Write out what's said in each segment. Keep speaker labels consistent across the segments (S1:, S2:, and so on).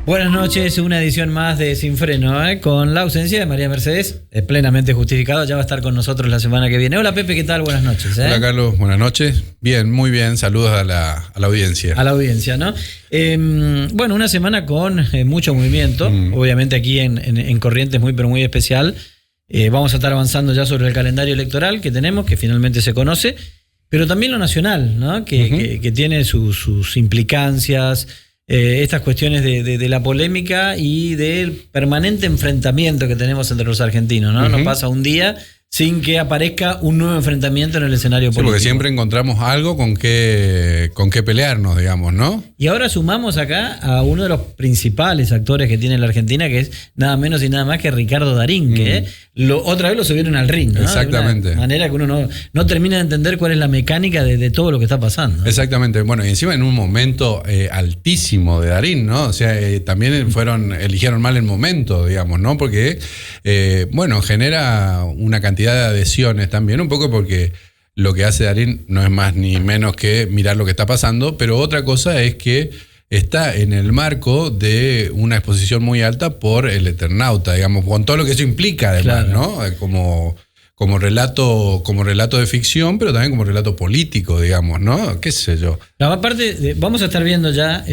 S1: Buenas noches, una edición más de Sin Freno, con la ausencia de María Mercedes, plenamente justificado, ya va a estar con nosotros la semana que viene. Hola Pepe, ¿qué tal? Buenas noches.
S2: Hola Carlos, buenas noches. Bien, muy bien, saludos a la audiencia.
S1: A la audiencia, ¿no? Bueno, una semana con mucho movimiento, obviamente aquí en Corrientes muy pero muy especial. Vamos a estar avanzando ya sobre el calendario electoral que tenemos, que finalmente se conoce, pero también lo nacional, ¿no? Que tiene sus implicancias. Estas cuestiones de la polémica y del permanente enfrentamiento que tenemos entre los argentinos, ¿no? No pasa un día sin que aparezca un nuevo enfrentamiento en el escenario político.
S2: Porque siempre encontramos algo con qué pelearnos, digamos, ¿no?
S1: Y ahora sumamos acá a uno de los principales actores que tiene la Argentina, que es nada menos y nada más que Ricardo Darín, que otra vez lo subieron al ring, ¿no?
S2: Exactamente.
S1: De una manera que uno no termina de entender cuál es la mecánica de todo lo que está pasando.
S2: Exactamente. Bueno, y encima en un momento altísimo de Darín, ¿no? O sea, también eligieron mal el momento, digamos, ¿no? Porque, genera una cantidad de adhesiones también, un poco porque lo que hace Darín no es más ni menos que mirar lo que está pasando, pero otra cosa es que está en el marco de una exposición muy alta por el Eternauta, digamos, con todo lo que eso implica además, claro, ¿no? Como relato de ficción, pero también como relato político, digamos, ¿no? ¿Qué sé yo?
S1: Aparte, vamos a estar viendo ya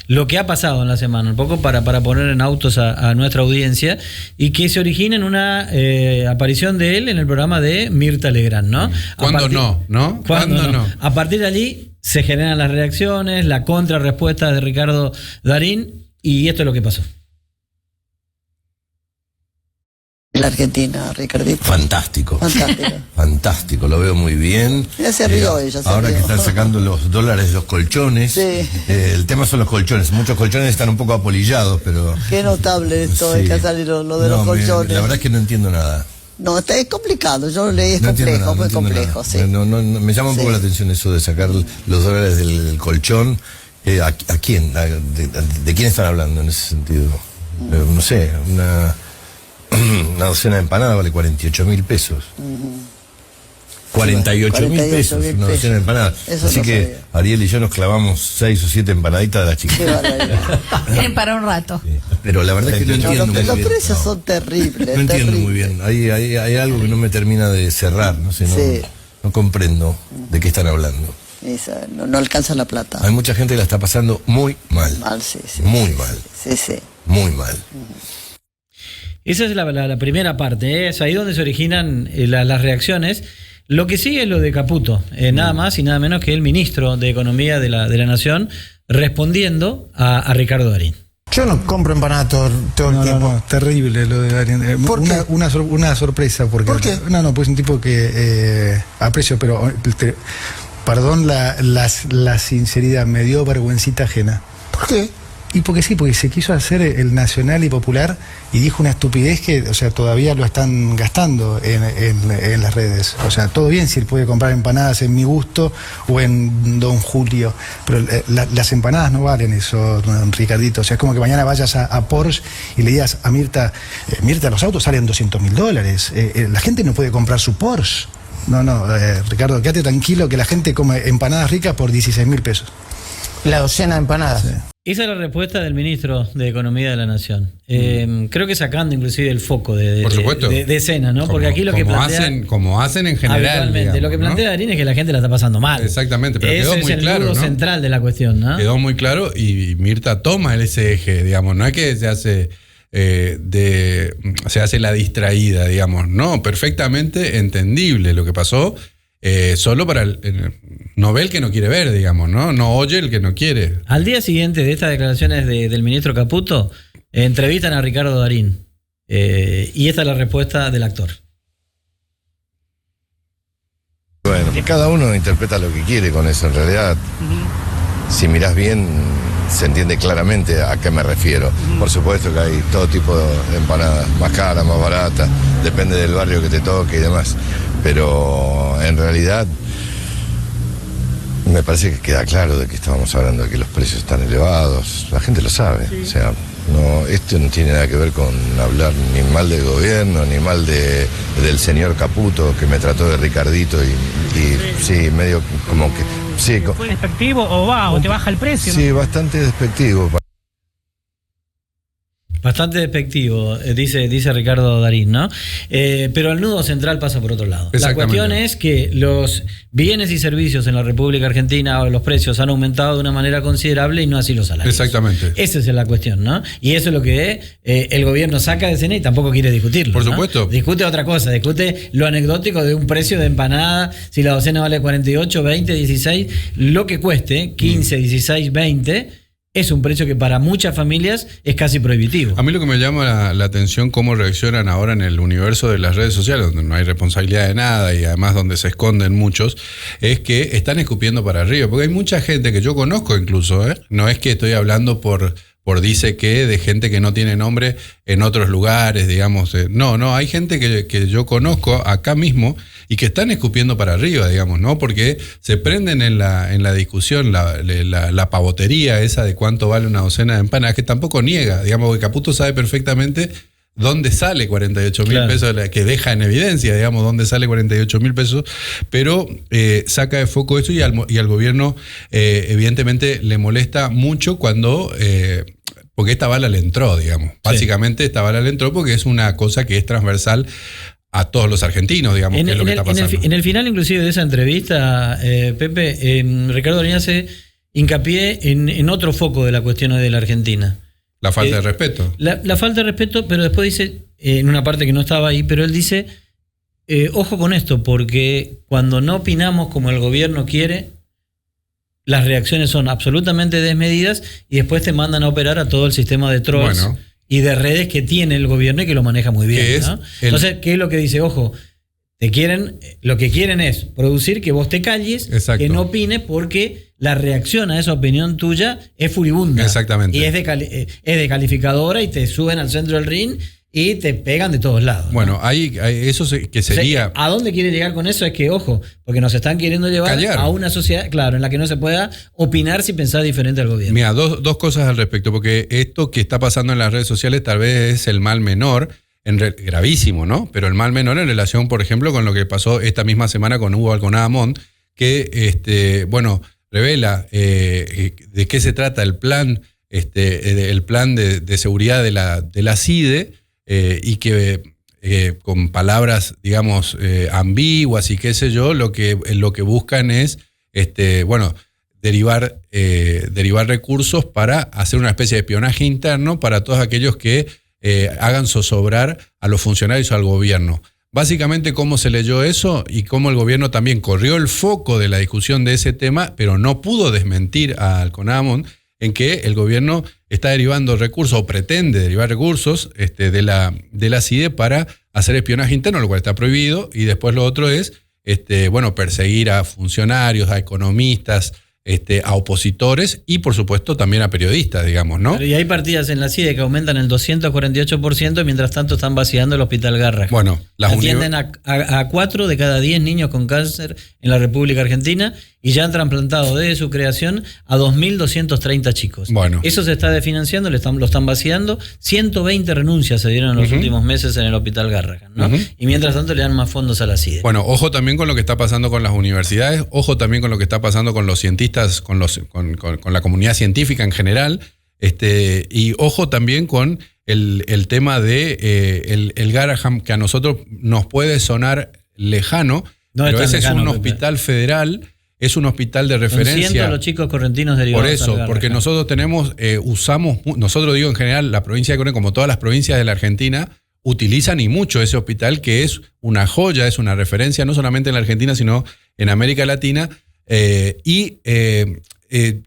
S1: lo que ha pasado en la semana, un poco para poner en autos a nuestra audiencia, y que se origina en una aparición de él en el programa de Mirta Legrand, ¿no?
S2: ¿Cuándo no?
S1: ¿Cuándo no? A partir de allí se generan las reacciones, la contrarrespuesta de Ricardo Darín, y esto es lo que pasó.
S3: La Argentina, Ricardito.
S4: Fantástico. Fantástico, lo veo muy bien.
S3: Ya se rió ella.
S4: Ahora que están sacando los dólares de los colchones.
S3: Sí.
S4: El tema son los colchones. Muchos colchones están un poco apolillados, pero...
S3: Qué notable esto de que ha salido lo de los colchones.
S4: La verdad es que no entiendo nada.
S3: No, es complicado, yo lo leí, es complejo, muy complejo, sí.
S4: Me llama un poco la atención eso de sacar los dólares del colchón. ¿A quién? ¿De quién están hablando en ese sentido? No sé, una docena de empanadas vale 48.000 pesos. 48.000 pesos, una docena de empanadas. Así que sabía. Ariel y yo nos clavamos 6 o 7 empanaditas de las chiquitas.
S5: Tienen para un rato.
S4: Sí. Pero la verdad es que no entiendo muy bien.
S3: Los precios son terribles.
S4: No entiendo muy bien. Hay algo que no me termina de cerrar. No sé, no comprendo de qué están hablando.
S3: No alcanza la plata.
S4: Hay mucha gente que la está pasando muy mal. Muy mal. Muy mal.
S1: Esa es la primera parte, es ahí donde se originan las reacciones. Lo que sigue es lo de Caputo, nada más y nada menos que el ministro de Economía de la Nación respondiendo a Ricardo Darín.
S6: Yo no compro empanadas todo el tiempo. No, terrible lo de Darín.
S3: ¿Por qué?
S6: Una sorpresa. Porque,
S3: ¿por qué?
S6: Pues un tipo que aprecio, pero perdón la sinceridad, me dio vergüencita ajena.
S3: ¿Por qué?
S6: Y porque se quiso hacer el nacional y popular y dijo una estupidez que, o sea, todavía lo están gastando en las redes. O sea, todo bien si él puede comprar empanadas en Mi Gusto o en Don Julio, pero las empanadas no valen eso, don Ricardito. O sea, es como que mañana vayas a Porsche y le digas a Mirta, los autos salen $200.000. La gente no puede comprar su Porsche. No, Ricardo, quédate tranquilo que la gente come empanadas ricas por 16.000 pesos.
S7: La docena de empanadas.
S6: Sí.
S1: Esa es la respuesta del ministro de Economía de la Nación. Creo que sacando inclusive el foco de escena, ¿no? Porque aquí lo que plantea...
S2: Como hacen en general.
S1: Habitualmente. Lo que plantea Darín es que la gente la está pasando mal.
S2: Exactamente, pero quedó muy claro, ¿no?
S1: Ese es el nudo central de la cuestión, ¿no?
S2: Quedó muy claro y Mirta toma ese eje, digamos. No es que se hace... se hace la distraída, digamos. No, perfectamente entendible lo que pasó. Solo para no ve el que no quiere ver, digamos, no oye el que no quiere.
S1: Al día siguiente de estas declaraciones del ministro Caputo, entrevistan a Ricardo Darín, y esta es la respuesta del actor.
S4: Bueno, cada uno interpreta lo que quiere con eso. En realidad, si mirás bien, se entiende claramente a qué me refiero. Por supuesto que hay todo tipo de empanadas, más caras, más baratas, depende del barrio que te toque y demás. Pero en realidad me parece que queda claro de que estábamos hablando de que los precios están elevados. La gente lo sabe. Sí. O sea, esto no tiene nada que ver con hablar ni mal del gobierno, ni mal del señor Caputo, que me trató de Ricardito y sí, medio como que... Sí,
S5: ¿fue despectivo o te baja el precio?
S4: Sí, ¿no? Bastante despectivo.
S1: Bastante despectivo, dice Ricardo Darín, ¿no? Pero el nudo central pasa por otro lado. La cuestión es que los bienes y servicios en la República Argentina, los precios han aumentado de una manera considerable y no así los salarios.
S2: Exactamente.
S1: Esa es la cuestión, ¿no? Y eso es lo que el gobierno saca de escena y tampoco quiere discutirlo.
S2: Por
S1: ¿no?
S2: supuesto.
S1: Discute otra cosa, discute lo anecdótico de un precio de empanada, si la docena vale 48, 20, 16, lo que cueste, 15, 16, 20... es un precio que para muchas familias es casi prohibitivo.
S2: A mí lo que me llama la atención cómo reaccionan ahora en el universo de las redes sociales, donde no hay responsabilidad de nada y además donde se esconden muchos, es que están escupiendo para arriba. Porque hay mucha gente que yo conozco incluso, no es que estoy hablando por dice que de gente que no tiene nombre en otros lugares, digamos. No, hay gente que yo conozco acá mismo y que están escupiendo para arriba, digamos, ¿no? Porque se prenden en la discusión, la pavotería esa de cuánto vale una docena de empanadas, que tampoco niega, digamos, que Caputo sabe perfectamente dónde sale 48.000 pesos, que deja en evidencia, digamos, dónde sale 48.000 pesos, pero saca de foco eso y al gobierno evidentemente le molesta mucho cuando... porque esta bala le entró, digamos. Básicamente esta bala le entró porque es una cosa que es transversal a todos los argentinos, digamos, que es lo que está pasando.
S1: En el final, inclusive, de esa entrevista, Pepe, Ricardo Darín hace hincapié en otro foco de la cuestión de la Argentina.
S2: La falta de respeto.
S1: La falta de respeto, pero después dice, en una parte que no estaba ahí, pero él dice, ojo con esto, porque cuando no opinamos como el gobierno quiere, las reacciones son absolutamente desmedidas y después te mandan a operar a todo el sistema de trolls y de redes que tiene el gobierno y que lo maneja muy bien, ¿no? Entonces, ¿qué es lo que dice? Ojo, lo que quieren es producir que vos te calles, que no opines, porque la reacción a esa opinión tuya es furibunda.
S2: Exactamente.
S1: Y es descalificadora y te suben al centro del ring y te pegan de todos lados.
S2: Bueno,
S1: ¿no?
S2: eso que sería...
S1: ¿A dónde quiere llegar con eso? Es que, ojo, porque nos están queriendo llevar a una sociedad, claro, en la que no se pueda opinar si pensás diferente al gobierno.
S2: Mira, dos cosas al respecto, porque esto que está pasando en las redes sociales tal vez es el mal menor, gravísimo, ¿no? Pero el mal menor en relación, por ejemplo, con lo que pasó esta misma semana con Hugo Alconada Montt, que, revela de qué se trata el plan, el plan de seguridad de la CIDE, y que con palabras, digamos, ambiguas y qué sé yo, lo que buscan es, derivar recursos para hacer una especie de espionaje interno para todos aquellos que hagan zozobrar a los funcionarios o al gobierno. Básicamente, cómo se leyó eso y cómo el gobierno también corrió el foco de la discusión de ese tema, pero no pudo desmentir a Alconada Montt en que el gobierno está derivando recursos o pretende derivar recursos de la CIDE para hacer espionaje interno, lo cual está prohibido, y después lo otro es perseguir a funcionarios, a economistas, a opositores y por supuesto también a periodistas, digamos, ¿no?
S1: Pero y hay partidas en la CIDE que aumentan el 248%, mientras tanto están vaciando el Hospital Garrahan.
S2: Bueno,
S1: atienden a 4 de cada 10 niños con cáncer en la República Argentina y ya han trasplantado desde su creación a 2.230 chicos.
S2: Bueno.
S1: Eso se está desfinanciando, lo están vaciando. 120 renuncias se dieron en los últimos meses en el Hospital Garrahan, ¿no? Y mientras tanto le dan más fondos a la CIDE.
S2: Bueno, ojo también con lo que está pasando con las universidades, ojo también con lo que está pasando con los cientistas, con la comunidad científica en general, y ojo también con el tema de el Garrahan, que a nosotros nos puede sonar lejano, pero ese es un hospital federal. Es un hospital de referencia.
S1: Son los chicos correntinos derivados.
S2: Por eso, porque nosotros nosotros digo en general, la provincia de Corrientes, como todas las provincias de la Argentina, utilizan y mucho ese hospital, que es una joya, es una referencia, no solamente en la Argentina, sino en América Latina. Yo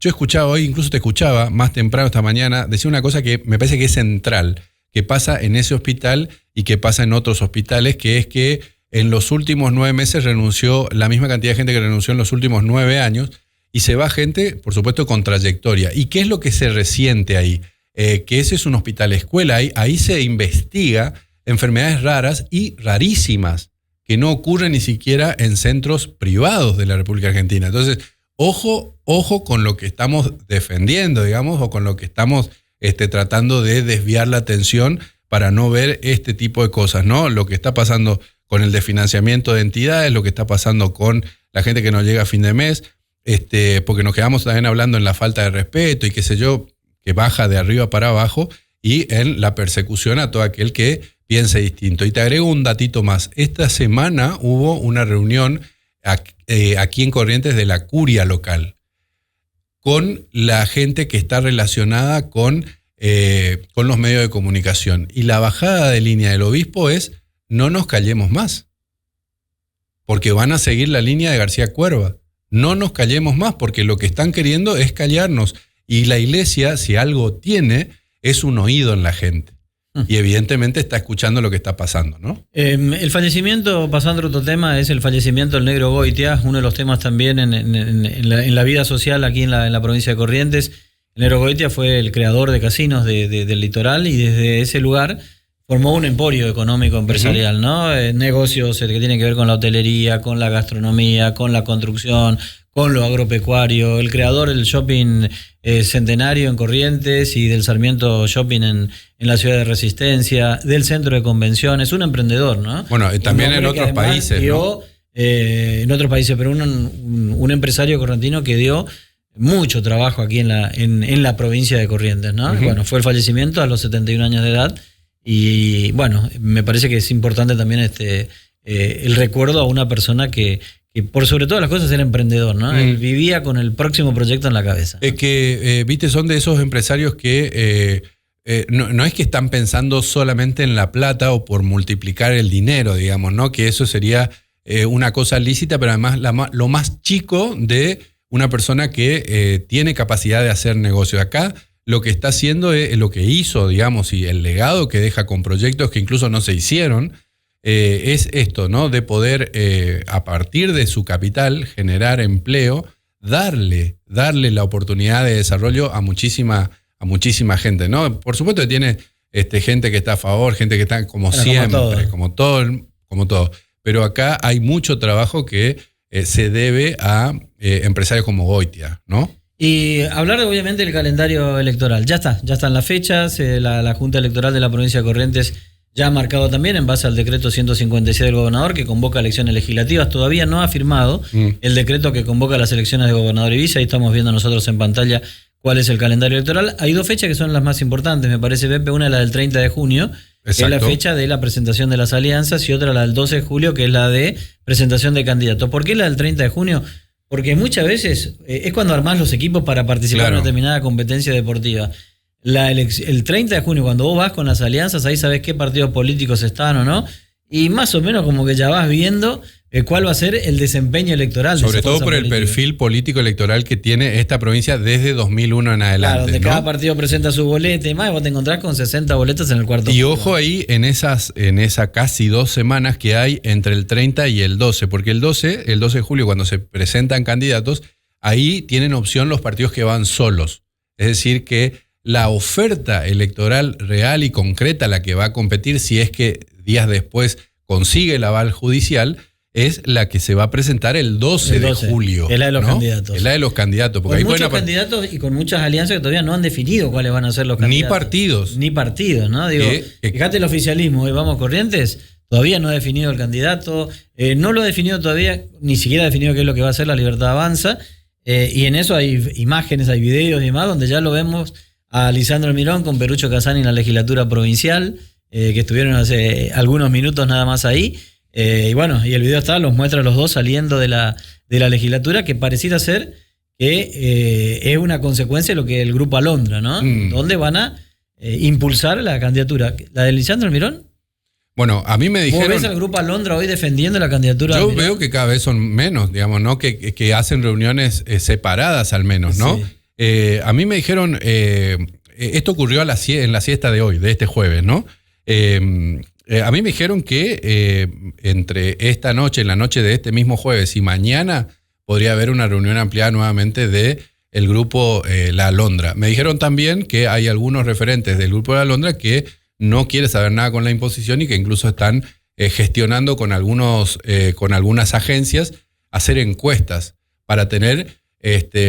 S2: escuchaba hoy, incluso te escuchaba más temprano esta mañana, decir una cosa que me parece que es central, que pasa en ese hospital y que pasa en otros hospitales, que es que en los últimos 9 meses renunció la misma cantidad de gente que renunció en los últimos 9 años, y se va gente, por supuesto, con trayectoria. ¿Y qué es lo que se resiente ahí? Que ese es un hospital escuela, ahí se investiga enfermedades raras y rarísimas, que no ocurren ni siquiera en centros privados de la República Argentina. Entonces, ojo con lo que estamos defendiendo, digamos, o con lo que estamos tratando de desviar la atención para no ver este tipo de cosas, ¿no? Lo que está pasando con el desfinanciamiento de entidades, lo que está pasando con la gente que no llega a fin de mes, porque nos quedamos también hablando en la falta de respeto y qué sé yo, que baja de arriba para abajo, y en la persecución a todo aquel que piense distinto. Y te agrego un datito más. Esta semana hubo una reunión aquí en Corrientes de la curia local con la gente que está relacionada con los medios de comunicación. Y la bajada de línea del obispo es: no nos callemos más, porque van a seguir la línea de García Cuerva. No nos callemos más, porque lo que están queriendo es callarnos. Y la iglesia, si algo tiene, es un oído en la gente. Y evidentemente está escuchando lo que está pasando, ¿no?
S1: El fallecimiento, pasando a otro tema, es el fallecimiento del Negro Goitia, uno de los temas también en la vida social aquí en la provincia de Corrientes. El Negro Goitia fue el creador de casinos del litoral y desde ese lugar formó un emporio económico empresarial, ¿no? Negocios que tienen que ver con la hotelería, con la gastronomía, con la construcción, con lo agropecuario. El creador del shopping Centenario en Corrientes y del Sarmiento Shopping en la ciudad de Resistencia, del centro de convenciones, un emprendedor, ¿no?
S2: Bueno, también en otros países,
S1: dio, ¿no? En otros países, pero un empresario correntino que dio mucho trabajo aquí en la provincia de Corrientes, ¿no? Bueno, fue el fallecimiento a los 71 años de edad. Y bueno, me parece que es importante también el recuerdo a una persona que por sobre todas las cosas era emprendedor, ¿no? Él vivía con el próximo proyecto en la cabeza.
S2: Es que, viste, son de esos empresarios que no es que están pensando solamente en la plata o por multiplicar el dinero, digamos, ¿no? Que eso sería una cosa lícita, pero además lo más chico de una persona que tiene capacidad de hacer negocio. Acá lo que está haciendo es lo que hizo, digamos, y el legado que deja con proyectos que incluso no se hicieron, es esto, ¿no? De poder, a partir de su capital, generar empleo, darle la oportunidad de desarrollo a muchísima gente, ¿no? Por supuesto que tiene gente que está a favor, gente que está como siempre, como todo. Pero acá hay mucho trabajo que se debe a empresarios como Goitia, ¿no?
S1: Y hablar obviamente del calendario electoral. Ya están las fechas, la Junta Electoral de la provincia de Corrientes ya ha marcado también en base al decreto 156 del gobernador que convoca elecciones legislativas. Todavía no ha firmado el decreto que convoca las elecciones de gobernador y vice. Ahí estamos viendo nosotros en pantalla cuál es el calendario electoral. Hay dos fechas que son las más importantes, me parece, Pepe. Una es la del 30 de junio, que es la fecha de la presentación de las alianzas, y otra la del 12 de julio, que es la de presentación de candidatos. ¿Por qué la del 30 de junio? Porque muchas veces es cuando armás los equipos para participar en una determinada competencia deportiva. El 30 de junio, cuando vos vas con las alianzas, ahí sabés qué partidos políticos están o no, y más o menos como que ya vas viendo cuál va a ser el desempeño electoral.
S2: Sobre todo por el perfil político electoral que tiene esta provincia desde 2001 en adelante.
S1: Claro, donde cada partido presenta su boleta y más, y vos te encontrás con 60 boletas en el cuarto.
S2: Y ojo ahí en esas casi 2 semanas que hay entre el 30 y el 12, porque el 12 de julio, cuando se presentan candidatos, ahí tienen opción los partidos que van solos. Es decir, que la oferta electoral real y concreta, la que va a competir, si es que días después consigue el aval judicial, es la que se va a presentar el 12 de julio.
S1: Es la de los candidatos.
S2: Es la de los candidatos. Porque
S1: con muchos candidatos y con muchas alianzas que todavía no han definido cuáles van a ser los candidatos. Ni partidos, ¿no? Digo, fíjate el oficialismo, hoy vamos Corrientes, todavía no ha definido el candidato, no lo ha definido todavía, ni siquiera ha definido qué es lo que va a hacer la Libertad Avanza, y en eso hay imágenes, hay videos y demás, donde ya lo vemos a Lisandro Almirón con Perucho Casani en la legislatura provincial, que estuvieron hace algunos minutos nada más ahí. Y bueno, y el video los muestra a los dos saliendo de la legislatura, que pareciera ser que es una consecuencia de lo que el Grupo Alondra, ¿no? Donde van a impulsar la candidatura. ¿La de Lisandro Almirón?
S2: Bueno, a mí me dijeron...
S1: ¿Vos ves al Grupo Alondra hoy defendiendo la candidatura?
S2: Yo veo que cada vez son menos, digamos, ¿no? Que hacen reuniones separadas al menos, ¿no? Sí. A mí me dijeron, esto ocurrió en la siesta de hoy, de este jueves, ¿no? A mí me dijeron que entre esta noche, en la noche de este mismo jueves y mañana, podría haber una reunión ampliada nuevamente de el grupo La Alondra. Me dijeron también que hay algunos referentes del grupo La Alondra que no quieren saber nada con la imposición y que incluso están gestionando con algunas agencias hacer encuestas para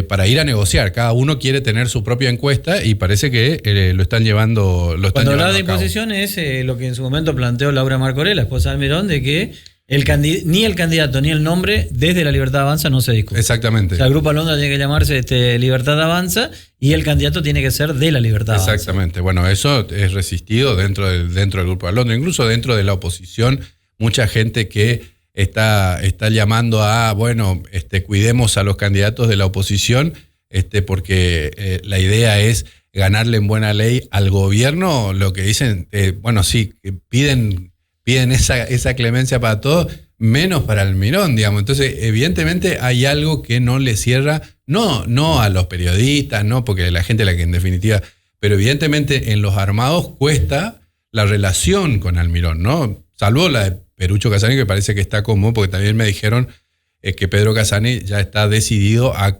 S2: para ir a negociar. Cada uno quiere tener su propia encuesta y parece que lo están llevando.
S1: Cuando hablaba de imposición es lo que en su momento planteó Laura Marcorell, la esposa de Almirón, de que Ni el candidato ni el nombre desde la Libertad Avanza no se discute.
S2: Exactamente.
S1: O sea, el Grupo Alondra tiene que llamarse Libertad Avanza y el candidato tiene que ser de la Libertad Avanza.
S2: Exactamente. Bueno, eso es resistido dentro del Grupo Alondra, incluso dentro de la oposición, mucha gente que está llamando a, cuidemos a los candidatos de la oposición, porque la idea es ganarle en buena ley al gobierno. Lo que dicen, sí, piden esa clemencia para todos, menos para Almirón, digamos. Entonces, evidentemente hay algo que no le cierra, no a los periodistas, no, porque la gente es la que en definitiva, pero evidentemente en los armados cuesta la relación con Almirón, ¿no? Salvo la de Perucho Casani, que parece que está cómodo, porque también me dijeron que Pedro Casani ya está decidido a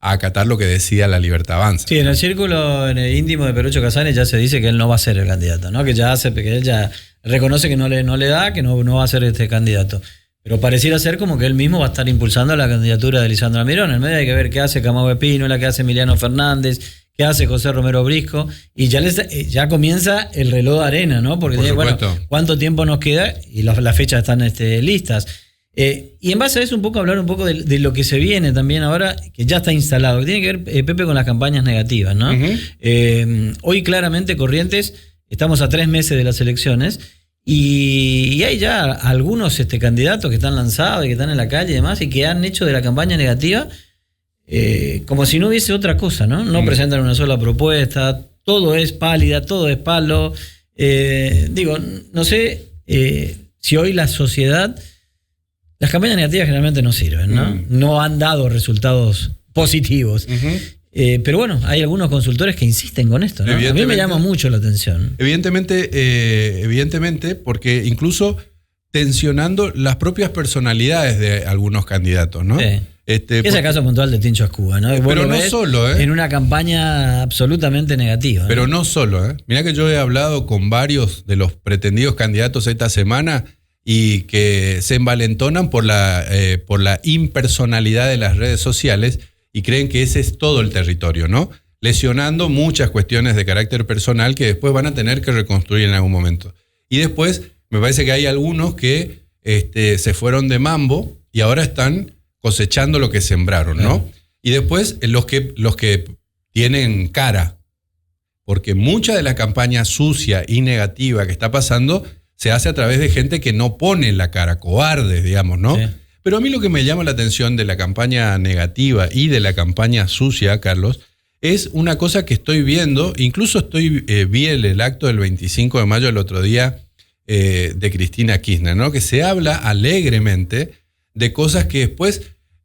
S2: acatar lo que decida la Libertad Avanza.
S1: Sí, en el círculo íntimo de Perucho Casani ya se dice que él no va a ser el candidato, ¿no? Que él ya reconoce que no le da, que no va a ser este candidato. Pero pareciera ser como que él mismo va a estar impulsando la candidatura de Lisandro Almirón. En el medio hay que ver qué hace Camagüey Pínola, qué hace Emiliano Fernández, qué hace José Romero Brisco, y ya comienza el reloj de arena, ¿no? Porque ¿cuánto tiempo nos queda? Y las fechas están listas. Y en base a eso hablar un poco de lo que se viene también ahora, que ya está instalado, que tiene que ver, Pepe, con las campañas negativas, ¿no? Uh-huh. Hoy claramente Corrientes, estamos a 3 meses de las elecciones, y hay ya algunos candidatos que están lanzados y que están en la calle y demás, y que han hecho de la campaña negativa como si no hubiese otra cosa, ¿no? No presentan una sola propuesta, todo es pálida, todo es palo. No sé si hoy la sociedad... Las campañas negativas generalmente no sirven, ¿no? No han dado resultados positivos. Uh-huh. Pero bueno, hay algunos consultores que insisten con esto, ¿no? A mí me llama mucho la atención.
S2: Evidentemente, porque incluso tensionando las propias personalidades de algunos candidatos, ¿no?
S1: Sí. Es el caso puntual de Tincho Escuba, ¿no?
S2: Pero no solo,
S1: en una campaña absolutamente negativa.
S2: Pero no solo, ¿eh? Mirá que yo he hablado con varios de los pretendidos candidatos esta semana y que se envalentonan por la impersonalidad de las redes sociales y creen que ese es todo el territorio, ¿no? Lesionando muchas cuestiones de carácter personal que después van a tener que reconstruir en algún momento. Y después me parece que hay algunos que se fueron de mambo y ahora están cosechando lo que sembraron, ¿no? Y después los que tienen cara, porque mucha de la campaña sucia y negativa que está pasando se hace a través de gente que no pone la cara, cobardes, digamos, ¿no? Sí. Pero a mí lo que me llama la atención de la campaña negativa y de la campaña sucia, Carlos, es una cosa que estoy viendo, incluso vi el acto del 25 de mayo el otro día de Cristina Kirchner, ¿no? Que se habla alegremente de cosas que después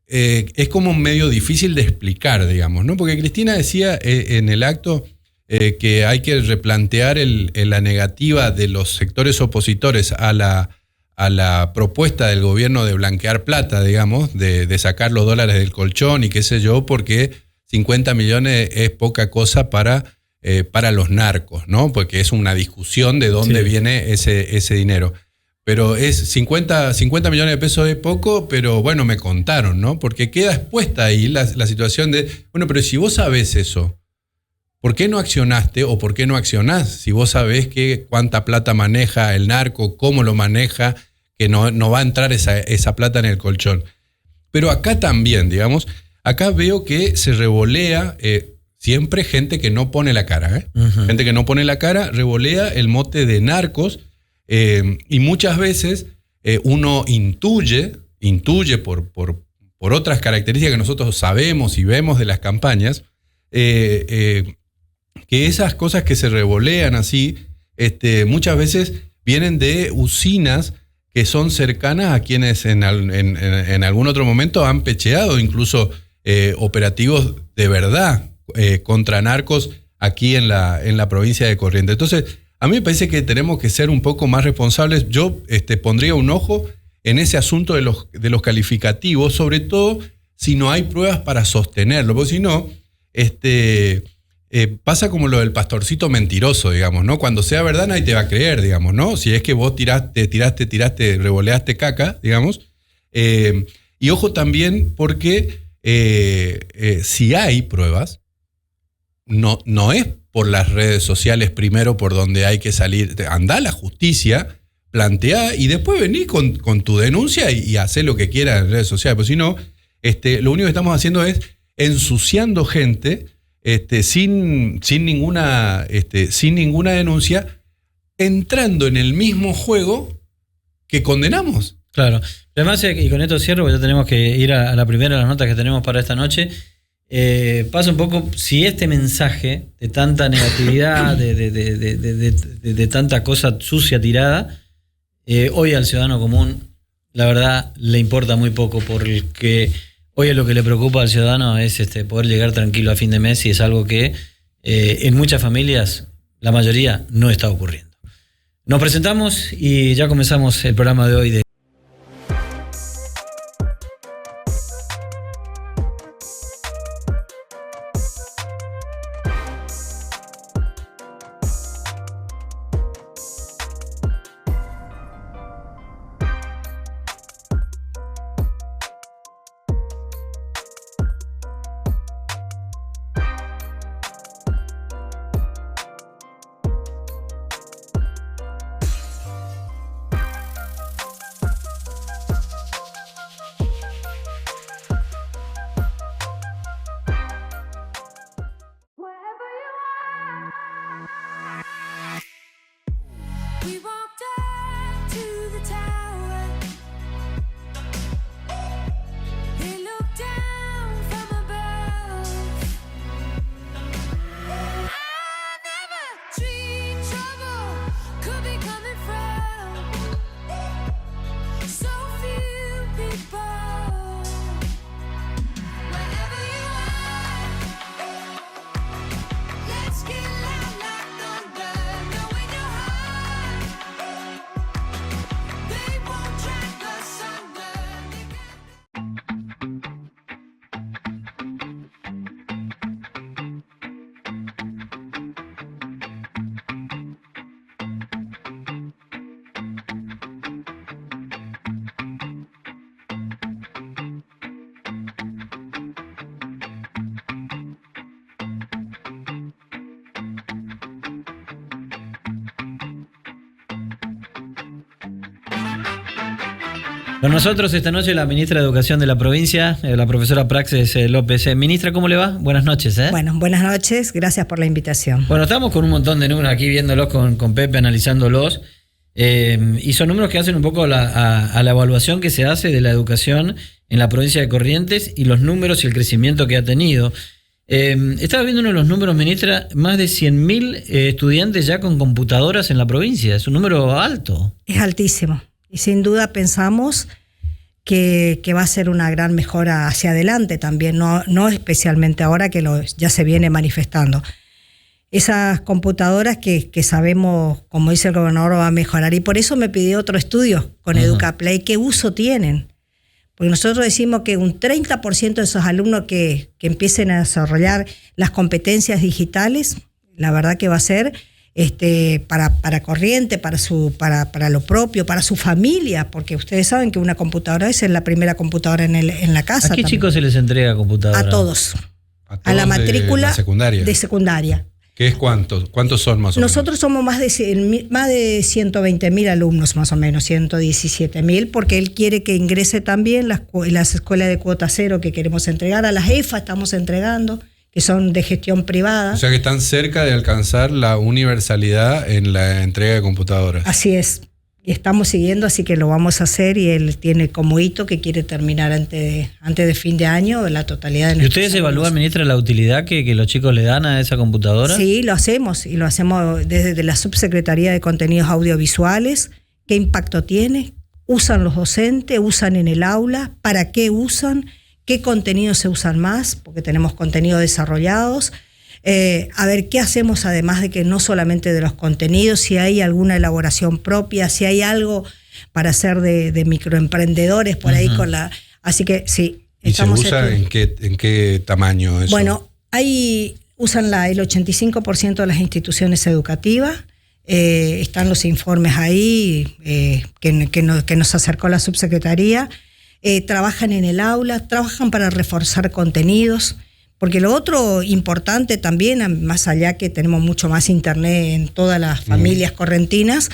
S2: es como medio difícil de explicar, digamos, ¿no? Porque Cristina decía en el acto que hay que replantear la negativa de los sectores opositores a la propuesta del gobierno de blanquear plata, digamos, de sacar los dólares del colchón y qué sé yo, porque 50 millones es poca cosa para los narcos, ¿no? Porque es una discusión de dónde viene ese dinero. Pero es 50 millones de pesos es poco, pero bueno, me contaron, ¿no? Porque queda expuesta ahí la situación de, bueno, pero si vos sabés eso, ¿por qué no accionaste o por qué no accionás? Si vos sabés cuánta plata maneja el narco, cómo lo maneja, que no va a entrar esa plata en el colchón. Pero acá también, digamos, acá veo que se revolea siempre gente que no pone la cara. Uh-huh. Gente que no pone la cara, revolea el mote de narcos y muchas veces uno intuye por otras características que nosotros sabemos y vemos de las campañas, que esas cosas que se revolean así, muchas veces vienen de usinas que son cercanas a quienes en algún otro momento han pecheado incluso operativos de verdad contra narcos aquí en la provincia de Corrientes. Entonces, a mí me parece que tenemos que ser un poco más responsables. Yo pondría un ojo en ese asunto de los calificativos, sobre todo si no hay pruebas para sostenerlo, porque si no, pasa como lo del pastorcito mentiroso, digamos, ¿no? Cuando sea verdad nadie te va a creer, digamos, ¿no? Si es que vos tiraste, revoleaste caca, digamos. Y ojo también porque si hay pruebas, no es por las redes sociales primero por donde hay que salir. Anda a la justicia, planteá y después vení con tu denuncia y hacé lo que quieras en redes sociales, porque si no, lo único que estamos haciendo es ensuciando gente sin ninguna denuncia, entrando en el mismo juego que condenamos.
S1: Claro. Además, y con esto cierro, porque ya tenemos que ir a la primera de las notas que tenemos para esta noche. Pasa un poco si este mensaje de tanta negatividad, de tanta cosa sucia tirada, hoy al ciudadano común, la verdad, le importa muy poco, porque hoy lo que le preocupa al ciudadano es poder llegar tranquilo a fin de mes, y es algo que en muchas familias, la mayoría, no está ocurriendo. Nos presentamos y ya comenzamos el programa de hoy. Con nosotros esta noche la ministra de Educación de la provincia, la profesora Praxis López. Ministra, ¿cómo le va? Buenas noches.
S8: Bueno, buenas noches, gracias por la invitación.
S1: Bueno, estamos con un montón de números aquí viéndolos con Pepe, analizándolos, y son números que hacen un poco a la evaluación que se hace de la educación en la provincia de Corrientes y los números y el crecimiento que ha tenido. Estaba viendo uno de los números, ministra, más de 100.000 estudiantes ya con computadoras en la provincia. Es un número alto.
S8: Es altísimo. Y sin duda pensamos que va a ser una gran mejora hacia adelante también, no especialmente ahora que ya se viene manifestando. Esas computadoras que sabemos, como dice el gobernador, va a mejorar. Y por eso me pidió otro estudio con EducaPlay, ¿qué uso tienen? Porque nosotros decimos que un 30% de esos alumnos que empiecen a desarrollar las competencias digitales, la verdad que va a ser para Corrientes, para lo propio, para su familia, porque ustedes saben que una computadora es la primera computadora en la casa.
S1: ¿A qué chicos se les entrega computadora?
S8: A todos. A la matrícula de secundaria.
S2: ¿Qué es cuántos? ¿Cuántos son más o menos?
S8: Nosotros somos más de 120.000 alumnos, más o menos, 117.000, porque él quiere que ingrese también las escuelas de cuota cero que queremos entregar. A las EFA estamos entregando, que son de gestión privada.
S2: O sea que están cerca de alcanzar la universalidad en la entrega de computadoras.
S8: Así es. Y estamos siguiendo, así que lo vamos a hacer, y él tiene como hito que quiere terminar antes de fin de año la totalidad de.
S1: ¿Y ustedes evalúan, ministra, la utilidad que los chicos le dan a esa computadora?
S8: Sí, lo hacemos, y lo hacemos desde la Subsecretaría de Contenidos Audiovisuales. ¿Qué impacto tiene? ¿Usan los docentes? ¿Usan en el aula? ¿Para qué usan? ¿Qué contenidos se usan más? Porque tenemos contenidos desarrollados. A ver, ¿qué hacemos además de que no solamente de los contenidos? Si hay alguna elaboración propia, si hay algo para hacer de microemprendedores por ahí con la. Así que sí.
S2: ¿Y se usa en qué tamaño eso?
S8: Bueno, usan el 85% de las instituciones educativas. Están los informes ahí que nos acercó la subsecretaría. Trabajan en el aula, trabajan para reforzar contenidos. Porque lo otro importante también, más allá que tenemos mucho más internet en todas las familias correntinas,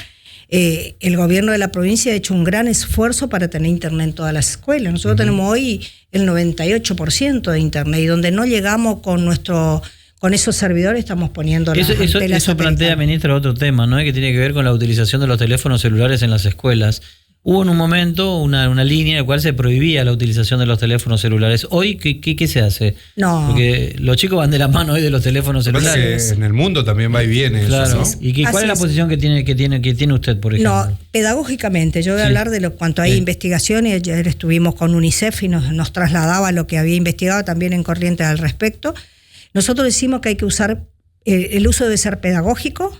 S8: el gobierno de la provincia ha hecho un gran esfuerzo para tener internet en todas las escuelas. Nosotros tenemos hoy el 98% de internet, y donde no llegamos con esos servidores estamos poniendo las antenas
S1: eso plantea, ministra, otro tema, ¿no? Que tiene que ver con la utilización de los teléfonos celulares en las escuelas. Hubo en un momento una línea en la cual se prohibía la utilización de los teléfonos celulares. Hoy, ¿qué se hace?
S8: No.
S1: Porque los chicos van de la mano hoy de los teléfonos celulares.
S2: En el mundo también va y viene,
S1: claro,
S2: eso, ¿no?
S1: ¿Y cuál es la posición que tiene usted, por ejemplo?
S8: No, pedagógicamente. Yo voy a hablar de cuanto hay investigaciones. Ayer estuvimos con UNICEF y nos trasladaba lo que había investigado también en Corrientes al respecto. Nosotros decimos que hay que usar, el uso debe ser pedagógico,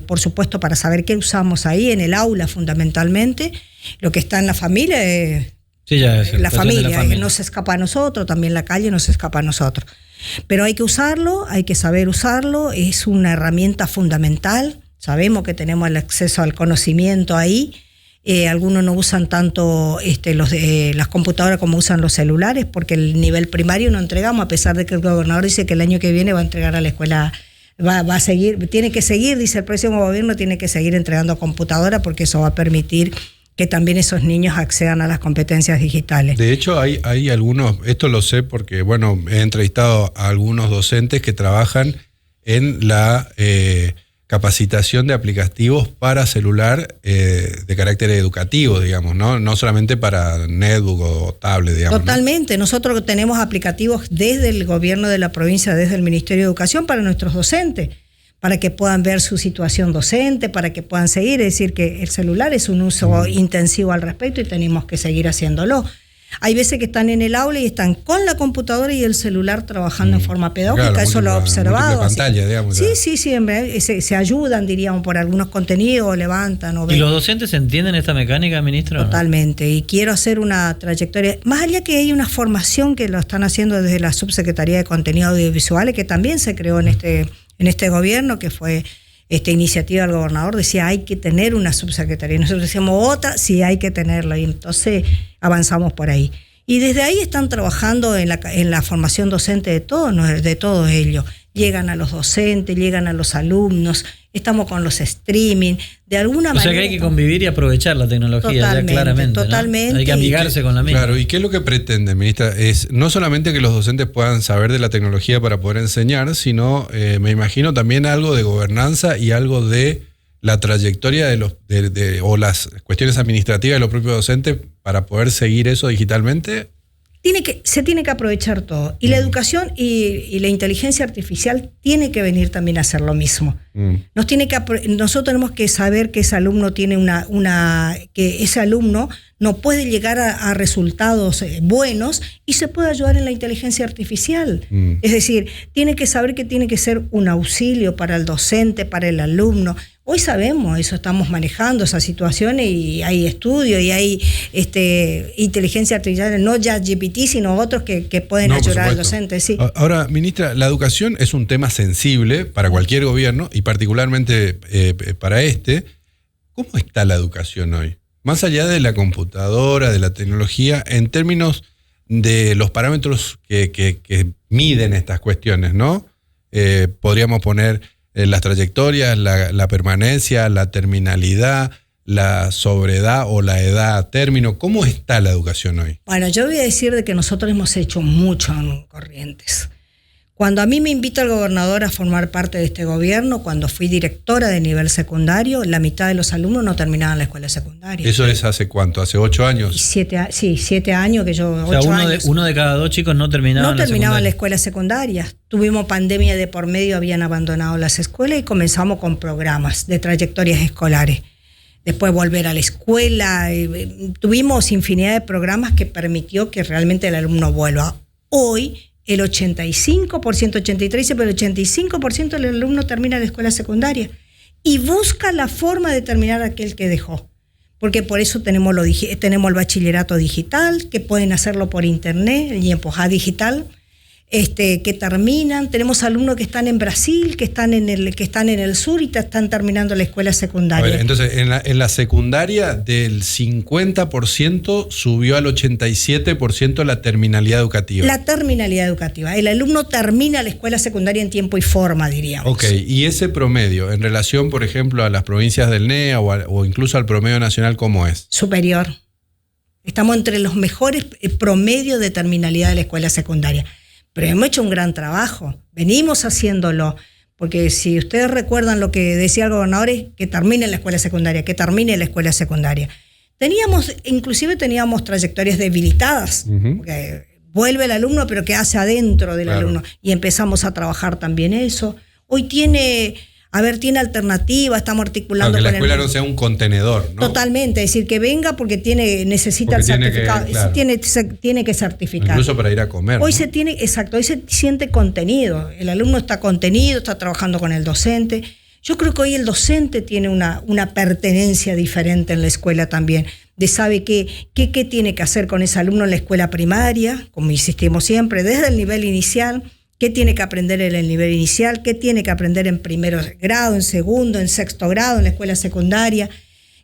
S8: por supuesto, para saber qué usamos ahí, en el aula fundamentalmente. Lo que está en la familia, la familia no se escapa a nosotros, también la calle no se escapa a nosotros. Pero hay que usarlo, hay que saber usarlo, es una herramienta fundamental. Sabemos que tenemos el acceso al conocimiento ahí. Algunos no usan tanto las computadoras como usan los celulares, porque el nivel primario no entregamos, a pesar de que el gobernador dice que el año que viene va a entregar a la escuela, va a seguir, tiene que seguir, dice el próximo gobierno, tiene que seguir entregando computadoras, porque eso va a permitir que también esos niños accedan a las competencias digitales.
S2: De hecho, hay algunos, esto lo sé porque, bueno, he entrevistado a algunos docentes que trabajan en la capacitación de aplicativos para celular de carácter educativo, digamos, ¿no? No solamente para netbook o tablet, digamos.
S8: Totalmente. ¿No? Nosotros tenemos aplicativos desde el gobierno de la provincia, desde el Ministerio de Educación, para nuestros docentes, para que puedan ver su situación docente, para que puedan seguir. Es decir, que el celular es un uso intensivo al respecto y tenemos que seguir haciéndolo. Hay veces que están en el aula y están con la computadora y el celular trabajando en forma pedagógica. Claro, eso lo he observado.
S2: Pantalla, digamos,
S8: sí, se ayudan, diríamos, por algunos contenidos, levantan.
S1: ¿Y los docentes entienden esta mecánica, ministro?
S8: Totalmente. Y quiero hacer una trayectoria. Más allá que hay una formación que lo están haciendo desde la Subsecretaría de Contenido Audiovisuales, que también se creó en este gobierno, que fue esta iniciativa del gobernador, decía hay que tener una subsecretaría. Nosotros decíamos otra, sí hay que tenerla, y entonces avanzamos por ahí. Y desde ahí están trabajando en la formación docente de todos ellos. Llegan a los docentes, llegan a los alumnos, estamos con los streaming, de alguna manera.
S1: O sea que hay que convivir y aprovechar la tecnología,
S8: totalmente,
S1: ya claramente.
S8: Totalmente.
S1: ¿No? Hay que amigarse con la misma.
S2: Claro, ¿y qué es lo que pretende, ministra? Es no solamente que los docentes puedan saber de la tecnología para poder enseñar, sino, me imagino, también algo de gobernanza y algo de la trayectoria o las cuestiones administrativas de los propios docentes para poder seguir eso digitalmente.
S8: Se tiene que aprovechar todo. Y la educación y la inteligencia artificial tiene que venir también a hacer lo mismo. Nosotros tenemos que saber que ese alumno tiene que ese alumno no puede llegar a resultados buenos y se puede ayudar en la inteligencia artificial. Es decir, tiene que saber que tiene que ser un auxilio para el docente, para el alumno. Hoy sabemos eso, estamos manejando esas situaciones y hay estudios y hay inteligencia artificial, no ya GPT, sino otros que pueden ayudar al docente. Sí.
S2: Ahora, ministra, la educación es un tema sensible para cualquier gobierno y particularmente para ¿Cómo está la educación hoy? Más allá de la computadora, de la tecnología, en términos de los parámetros que miden estas cuestiones, ¿no? Podríamos poner las trayectorias, la permanencia, la terminalidad, la sobreedad o la edad a término. ¿Cómo está la educación hoy?
S8: Bueno, yo voy a decir de que nosotros hemos hecho mucho en Corrientes. Cuando a mí me invita el gobernador a formar parte de este gobierno, cuando fui directora de nivel secundario, la mitad de los alumnos no terminaban la escuela secundaria.
S2: ¿Eso es hace cuánto? ¿Hace 8 años?
S8: 7 años que yo...
S1: O sea, uno de cada 2 chicos no terminaban
S8: la escuela secundaria. Tuvimos pandemia de por medio, habían abandonado las escuelas y comenzamos con programas de trayectorias escolares. Después volver a la escuela. Tuvimos infinidad de programas que permitió que realmente el alumno vuelva. Hoy el 85%, 83%, pero el 85% del alumno termina la escuela secundaria y busca la forma de terminar aquel que dejó. Porque por eso tenemos el bachillerato digital, que pueden hacerlo por internet, y empujada digital. que terminan. Tenemos alumnos que están en Brasil, que están en el sur y están terminando la escuela secundaria.
S2: A ver, entonces, en la secundaria del 50% subió al 87% la terminalidad educativa.
S8: La terminalidad educativa. El alumno termina la escuela secundaria en tiempo y forma, diríamos.
S2: Ok, y ese promedio, en relación, por ejemplo, a las provincias del NEA o incluso al promedio nacional, ¿cómo es?
S8: Superior. Estamos entre los mejores promedios de terminalidad de la escuela secundaria. Pero hemos hecho un gran trabajo, venimos haciéndolo, porque si ustedes recuerdan lo que decía el gobernador es que termine la escuela secundaria, que termine la escuela secundaria. Inclusive teníamos trayectorias debilitadas, porque vuelve el alumno, pero ¿qué hace adentro del alumno? Y empezamos a trabajar también eso. Hoy tiene alternativa, estamos articulando
S2: que la
S8: con
S2: escuela no sea un contenedor, ¿no?
S8: Totalmente, es decir, que venga porque necesita el certificado, tiene que certificar.
S2: Incluso para ir a comer.
S8: Hoy
S2: ¿no?
S8: hoy se siente contenido, el alumno está contenido, está trabajando con el docente. Yo creo que hoy el docente tiene una pertenencia diferente en la escuela también, de sabe qué tiene que hacer con ese alumno en la escuela primaria, como insistimos siempre, desde el nivel inicial. ¿Qué tiene que aprender en el nivel inicial? ¿Qué tiene que aprender en primer grado, en segundo, en sexto grado, en la escuela secundaria?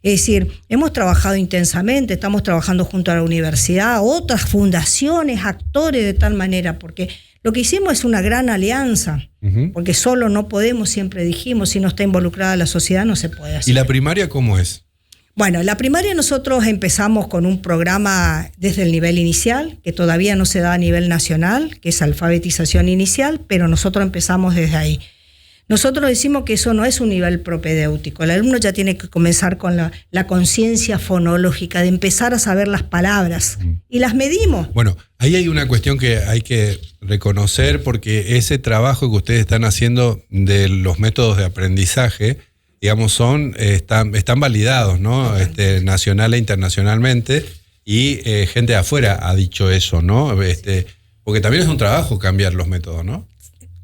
S8: Es decir, hemos trabajado intensamente, estamos trabajando junto a la universidad, otras fundaciones, actores de tal manera, porque lo que hicimos es una gran alianza, porque solo no podemos, siempre dijimos, si no está involucrada la sociedad no se puede hacer.
S2: ¿Y la primaria cómo es?
S8: Bueno, la primaria nosotros empezamos con un programa desde el nivel inicial, que todavía no se da a nivel nacional, que es alfabetización inicial, pero nosotros empezamos desde ahí. Nosotros decimos que eso no es un nivel propedéutico. El alumno ya tiene que comenzar con la conciencia fonológica, de empezar a saber las palabras, y las medimos.
S2: Bueno, ahí hay una cuestión que hay que reconocer, porque ese trabajo que ustedes están haciendo de los métodos de aprendizaje, digamos, están validados, ¿no? Nacional e internacionalmente, y gente de afuera ha dicho eso, ¿no? Porque también es un trabajo cambiar los métodos, ¿no?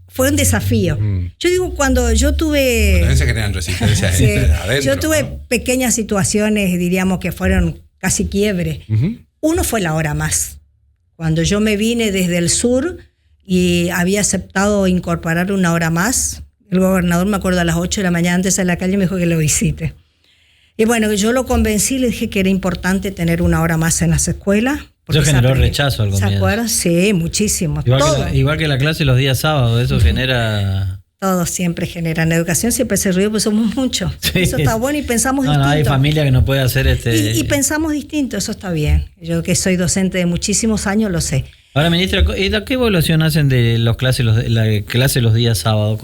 S8: Fue un desafío. Yo digo, cuando yo tuve...
S2: También se generan resistencias
S8: sí,
S2: adentro.
S8: Yo tuve
S2: ¿no?
S8: pequeñas situaciones, diríamos, que fueron casi quiebre. Uno fue la hora más. Cuando yo me vine desde el sur y había aceptado incorporar una hora más, el gobernador, me acuerdo, a las 8 de la mañana antes de la calle me dijo que lo visite. Y bueno, yo lo convencí, le dije que era importante tener una hora más en las escuelas.
S1: Eso generó rechazo al comienzo.
S8: ¿Se acuerdan? Sí, muchísimo.
S1: Igual que la clase los días sábados, eso genera...
S8: Todos siempre generan. Educación siempre se ríe, pues somos muchos. Sí. Eso está bueno y pensamos distinto.
S1: No, hay familia que no puede hacer
S8: Y pensamos distinto, eso está bien. Yo que soy docente de muchísimos años lo sé.
S1: Ahora, ministra, ¿qué evaluación hacen de la clase los días sábados?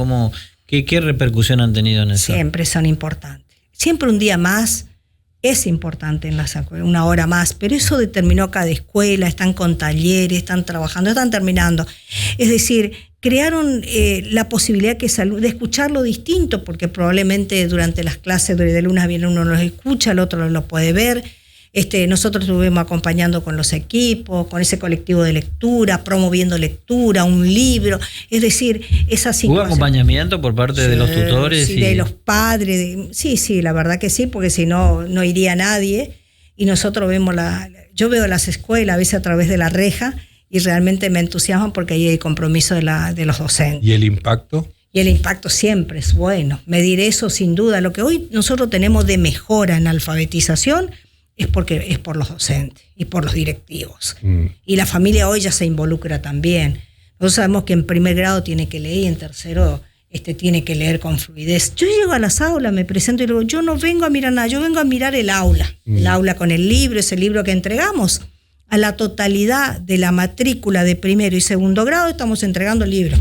S1: ¿Qué repercusión han tenido en eso?
S8: Siempre son importantes. Siempre un día más es importante en las escuelas, una hora más, pero eso determinó cada escuela, están con talleres, están trabajando, están terminando. Es decir, crearon la posibilidad de escucharlo distinto, porque probablemente durante las clases de lunes a viernes uno los escucha, el otro lo puede ver. Nosotros estuvimos acompañando con los equipos, con ese colectivo de lectura, promoviendo lectura, un libro, es decir, esa situación.
S1: ¿Hubo acompañamiento por parte de los tutores?
S8: Sí, de los padres, sí, la verdad que sí, porque si no, no iría nadie. Y nosotros yo veo las escuelas a veces a través de la reja y realmente me entusiasman porque ahí hay compromiso de los docentes.
S2: ¿Y el impacto?
S8: Y el impacto siempre es bueno, medir eso sin duda. Lo que hoy nosotros tenemos de mejora en alfabetización es por los docentes y por los directivos. Y la familia hoy ya se involucra también. Nosotros sabemos que en primer grado tiene que leer y en tercero tiene que leer con fluidez. Yo llego a las aulas, me presento y digo, yo no vengo a mirar nada, yo vengo a mirar el aula. El aula con el libro, ese libro que entregamos. A la totalidad de la matrícula de primero y segundo grado estamos entregando el libro.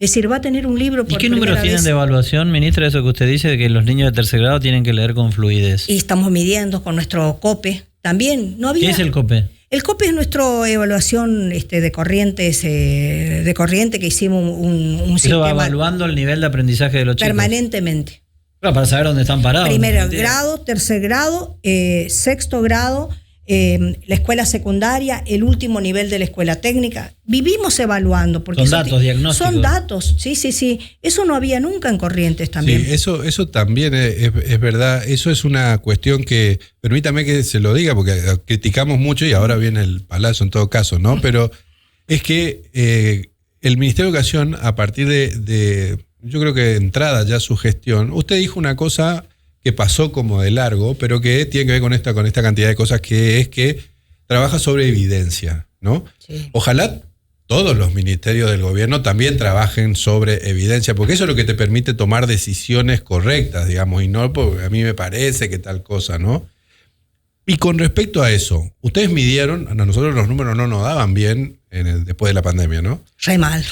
S8: Es decir, va a tener un libro por
S1: primera vez. ¿Y qué números tienen de evaluación, ministra, eso que usted dice, de que los niños de tercer grado tienen que leer con fluidez?
S8: Y estamos midiendo con nuestro COPE. También no había...
S1: ¿Qué es el COPE?
S8: El COPE es nuestra evaluación de corrientes, de corriente, que hicimos un
S1: Eso
S8: sistema...
S1: va evaluando el nivel de aprendizaje de los chicos.
S8: Permanentemente.
S1: Claro, para saber dónde están parados.
S8: Primero grado, tercer grado, sexto grado, la escuela secundaria, el último nivel de la escuela técnica. Vivimos evaluando. Porque
S1: son datos diagnósticos. Son
S8: datos, sí. Eso no había nunca en Corrientes también.
S2: Sí, eso también es verdad. Eso es una cuestión que, permítame que se lo diga, porque criticamos mucho y ahora viene el palazo en todo caso, ¿no? Pero es que el Ministerio de Educación, a partir de yo creo que de entrada ya su gestión, usted dijo una cosa que pasó como de largo, pero que tiene que ver con esta cantidad de cosas, que es que trabaja sobre evidencia, ¿no?
S8: Sí.
S2: Ojalá todos los ministerios del gobierno también trabajen sobre evidencia, porque eso es lo que te permite tomar decisiones correctas, digamos, y no porque a mí me parece que tal cosa, ¿no? Y con respecto a eso, ustedes midieron, a nosotros los números no nos daban bien después de la pandemia, ¿no?
S8: Re mal.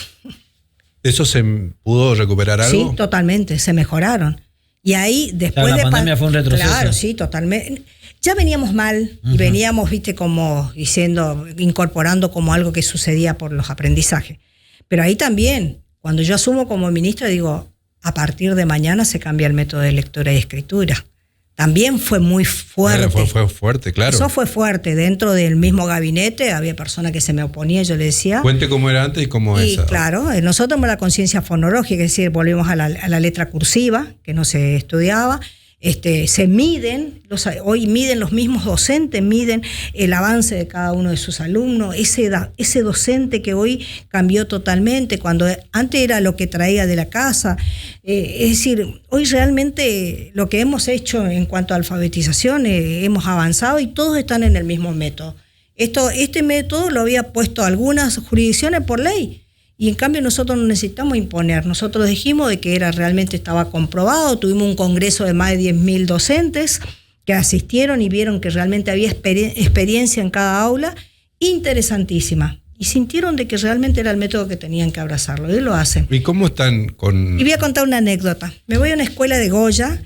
S2: ¿Eso se pudo recuperar algo?
S8: Sí, totalmente, se mejoraron. Y ahí, después
S1: la pandemia fue un retroceso.
S8: Claro, sí, totalmente. Ya veníamos mal y veníamos, viste, como incorporando como algo que sucedía por los aprendizajes. Pero ahí también, cuando yo asumo como ministra, digo, a partir de mañana se cambia el método de lectura y escritura. También fue muy fuerte.
S2: Fue fuerte, claro.
S8: Eso fue fuerte. Dentro del mismo gabinete había personas que se me oponía, yo le decía.
S2: Cuente cómo era antes y cómo es.
S8: Y claro, nosotros tenemos la conciencia fonológica, es decir, volvimos a la letra cursiva, que no se estudiaba. Se miden, hoy miden los mismos docentes, miden el avance de cada uno de sus alumnos, ese docente que hoy cambió totalmente, cuando antes era lo que traía de la casa. Es decir, hoy realmente lo que hemos hecho en cuanto a alfabetización, hemos avanzado y todos están en el mismo método. Este método lo había puesto algunas jurisdicciones por ley. Y en cambio nosotros no necesitamos imponer. Nosotros dijimos de que realmente estaba comprobado. Tuvimos un congreso de más de 10.000 docentes que asistieron y vieron que realmente había experiencia en cada aula interesantísima. Y sintieron de que realmente era el método que tenían que abrazarlo. Y lo hacen.
S2: ¿Y cómo están con...?
S8: Y voy a contar una anécdota. Me voy a una escuela de Goya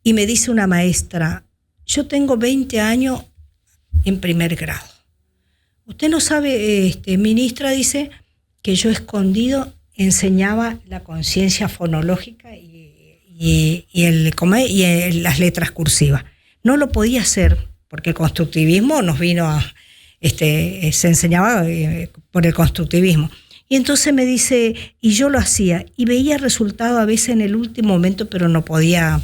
S8: y me dice una maestra, yo tengo 20 años en primer grado. Usted no sabe, ministra, dice, que yo escondido enseñaba la conciencia fonológica y las letras cursivas. No lo podía hacer porque el constructivismo nos vino se enseñaba por el constructivismo. Y entonces me dice, y yo lo hacía, y veía resultado a veces en el último momento, pero no podía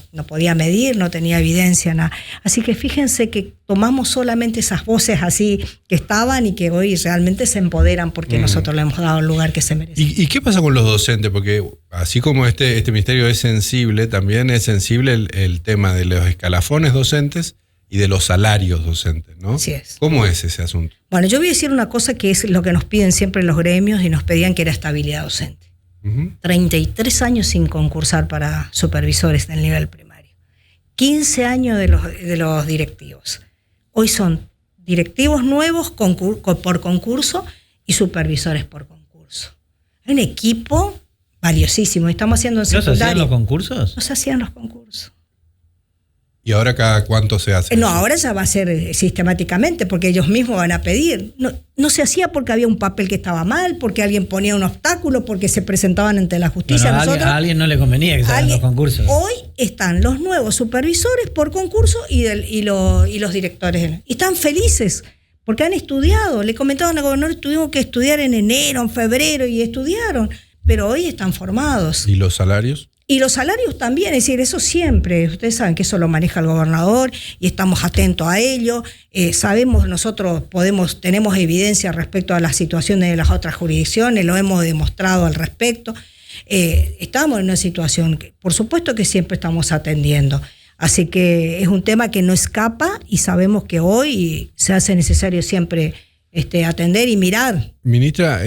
S8: medir, no tenía evidencia, nada. Así que fíjense que tomamos solamente esas voces así que estaban y que hoy realmente se empoderan porque nosotros le hemos dado el lugar que se merece.
S2: ¿Y qué pasa con los docentes? Porque así como este ministerio es sensible, también es sensible el tema de los escalafones docentes y de los salarios docentes, ¿no?
S8: Así es.
S2: ¿Cómo es ese asunto?
S8: Bueno, yo voy a decir una cosa que es lo que nos piden siempre los gremios y nos pedían, que era estabilidad docente. 33 años sin concursar para supervisores del nivel primario. 15 años de los directivos. Hoy son directivos nuevos por concurso y supervisores por concurso. Hay un equipo valiosísimo. Estamos haciendo en secundaria.
S1: ¿No se hacían los concursos?
S8: No se hacían los concursos.
S2: ¿Y ahora cada cuánto se hace?
S8: No, ahora ya va a ser sistemáticamente, porque ellos mismos van a pedir. No se hacía porque había un papel que estaba mal, porque alguien ponía un obstáculo, porque se presentaban ante la justicia.
S1: Bueno, a alguien no le convenía que se hagan los concursos.
S8: Hoy están los nuevos supervisores por concurso y los directores. Y están felices, porque han estudiado. Le comentaban al gobernador, tuvimos que estudiar en enero, en febrero, y estudiaron. Pero hoy están formados.
S2: ¿Y los salarios?
S8: Y los salarios también, es decir, eso siempre, ustedes saben que eso lo maneja el gobernador y estamos atentos a ello. Sabemos, nosotros tenemos evidencia respecto a las situaciones de las otras jurisdicciones, lo hemos demostrado al respecto. Estamos en una situación que, por supuesto que siempre estamos atendiendo. Así que es un tema que no escapa y sabemos que hoy se hace necesario siempre atender y mirar.
S2: Ministra,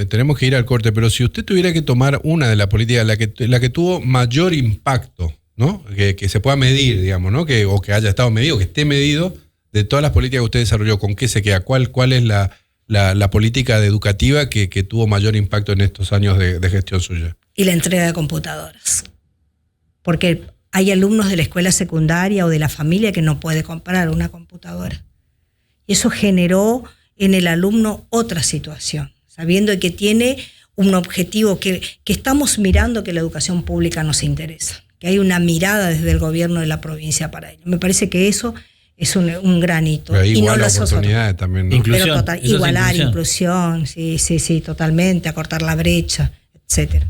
S2: tenemos que ir al corte, pero si usted tuviera que tomar una de las políticas, la que tuvo mayor impacto, ¿no? Que se pueda medir, digamos, ¿no? O que haya estado medido, que esté medido, de todas las políticas que usted desarrolló, ¿con qué se queda? ¿Cuál es la política educativa que tuvo mayor impacto en estos años de gestión suya?
S8: Y la entrega de computadoras. Porque hay alumnos de la escuela secundaria o de la familia que no puede comprar una computadora. Y eso generó en el alumno otra situación, sabiendo que tiene un objetivo que estamos mirando, que la educación pública nos interesa, que hay una mirada desde el gobierno de la provincia para ello. Me parece que eso es un gran hito.
S2: Pero
S8: y
S2: no las oportunidades también, ¿no?
S1: Inclusión.
S8: Pero igualar, inclusión, sí, totalmente, acortar la brecha, etcétera.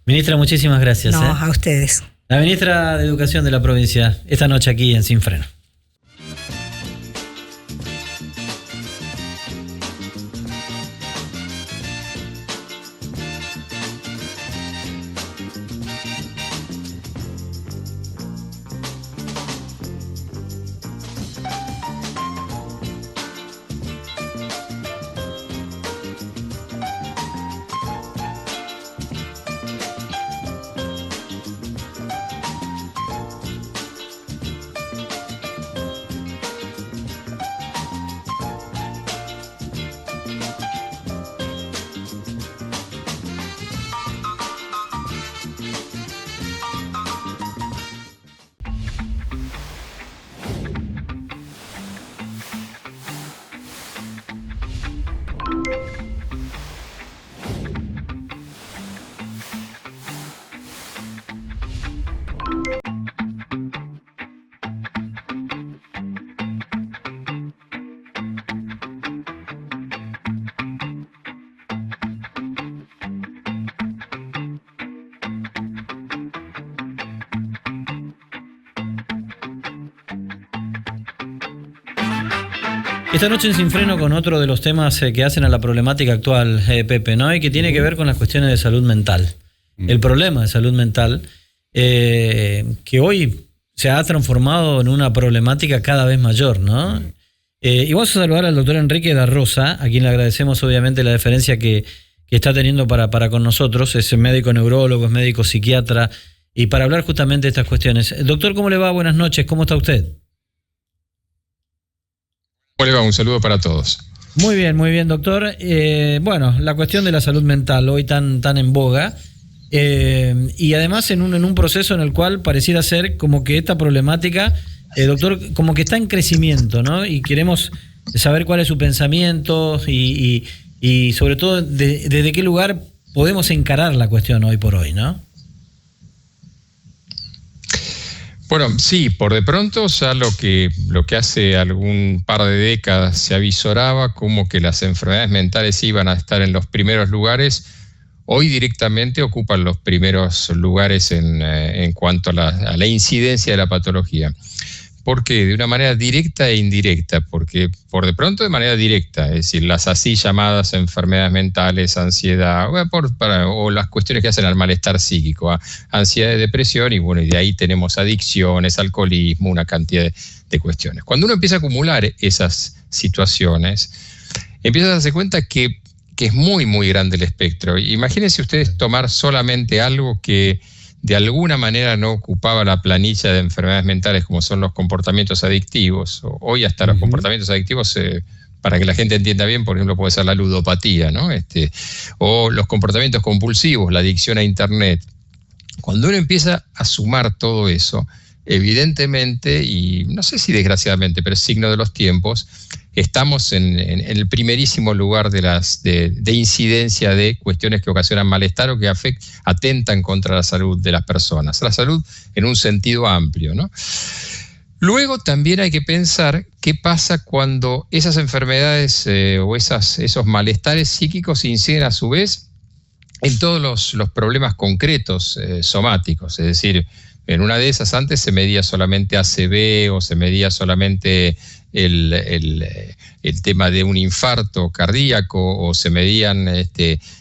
S1: Ministra, muchísimas gracias.
S8: No, a ustedes.
S1: La ministra de Educación de la provincia, esta noche aquí en Sin Freno. Esta noche en Sin Freno con otro de los temas que hacen a la problemática actual, Pepe, ¿no? Y que tiene que ver con las cuestiones de salud mental. El problema de salud mental, que hoy se ha transformado en una problemática cada vez mayor, ¿no? Y vamos a saludar al doctor Enrique da Rosa, a quien le agradecemos obviamente la deferencia que está teniendo para con nosotros. Es médico neurólogo, es médico psiquiatra, y para hablar justamente de estas cuestiones. Doctor, ¿cómo le va? Buenas noches, ¿cómo está usted?
S9: ¿Cómo le va? Un saludo para todos.
S1: Muy bien, doctor. Bueno, la cuestión de la salud mental hoy tan en boga, y además en un proceso en el cual pareciera ser como que esta problemática, doctor, como que está en crecimiento, ¿no? Y queremos saber cuál es su pensamiento y sobre todo desde qué lugar podemos encarar la cuestión hoy por hoy, ¿no?
S9: Bueno, sí, por de pronto ya lo que hace algún par de décadas se avisoraba como que las enfermedades mentales iban a estar en los primeros lugares, hoy directamente ocupan los primeros lugares en cuanto a la incidencia de la patología. ¿Por qué? De una manera directa e indirecta, porque por de pronto de manera directa, es decir, las así llamadas enfermedades mentales, ansiedad, o las cuestiones que hacen al malestar psíquico, ansiedad y depresión, y bueno, y de ahí tenemos adicciones, alcoholismo, una cantidad de cuestiones. Cuando uno empieza a acumular esas situaciones, empieza a darse cuenta que es muy, muy grande el espectro. Imagínense ustedes tomar solamente algo que de alguna manera no ocupaba la planilla de enfermedades mentales, como son los comportamientos adictivos. Hoy hasta los comportamientos adictivos, para que la gente entienda bien, por ejemplo, puede ser la ludopatía, ¿no? O los comportamientos compulsivos, la adicción a Internet. Cuando uno empieza a sumar todo eso, evidentemente, y no sé si desgraciadamente, pero es signo de los tiempos, estamos en el primerísimo lugar de incidencia de cuestiones que ocasionan malestar o que atentan contra la salud de las personas. La salud en un sentido amplio, ¿no? Luego también hay que pensar qué pasa cuando esas enfermedades o esos malestares psíquicos inciden a su vez en todos los problemas concretos somáticos. Es decir, en una de esas antes se medía solamente ACV o se medía solamente el tema de un infarto cardíaco o se medían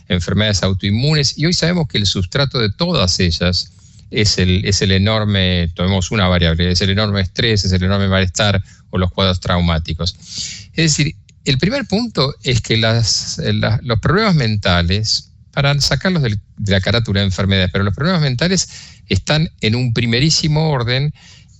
S9: enfermedades autoinmunes, y hoy sabemos que el sustrato de todas ellas es el enorme, tomemos una variable, es el enorme estrés, es el enorme malestar o los cuadros traumáticos. Es decir, el primer punto es que los problemas mentales, para sacarlos de la carátula de enfermedades, pero los problemas mentales están en un primerísimo orden.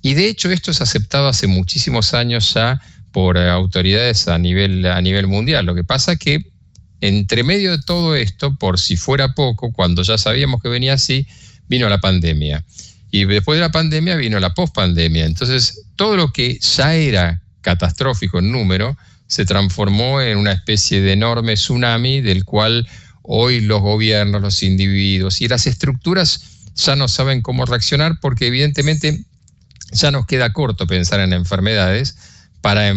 S9: Y de hecho esto es aceptado hace muchísimos años ya por autoridades a nivel mundial. Lo que pasa es que entre medio de todo esto, por si fuera poco, cuando ya sabíamos que venía así, vino la pandemia. Y después de la pandemia vino la pospandemia. Entonces todo lo que ya era catastrófico en número se transformó en una especie de enorme tsunami del cual hoy los gobiernos, los individuos y las estructuras ya no saben cómo reaccionar, porque evidentemente ya nos queda corto pensar en enfermedades para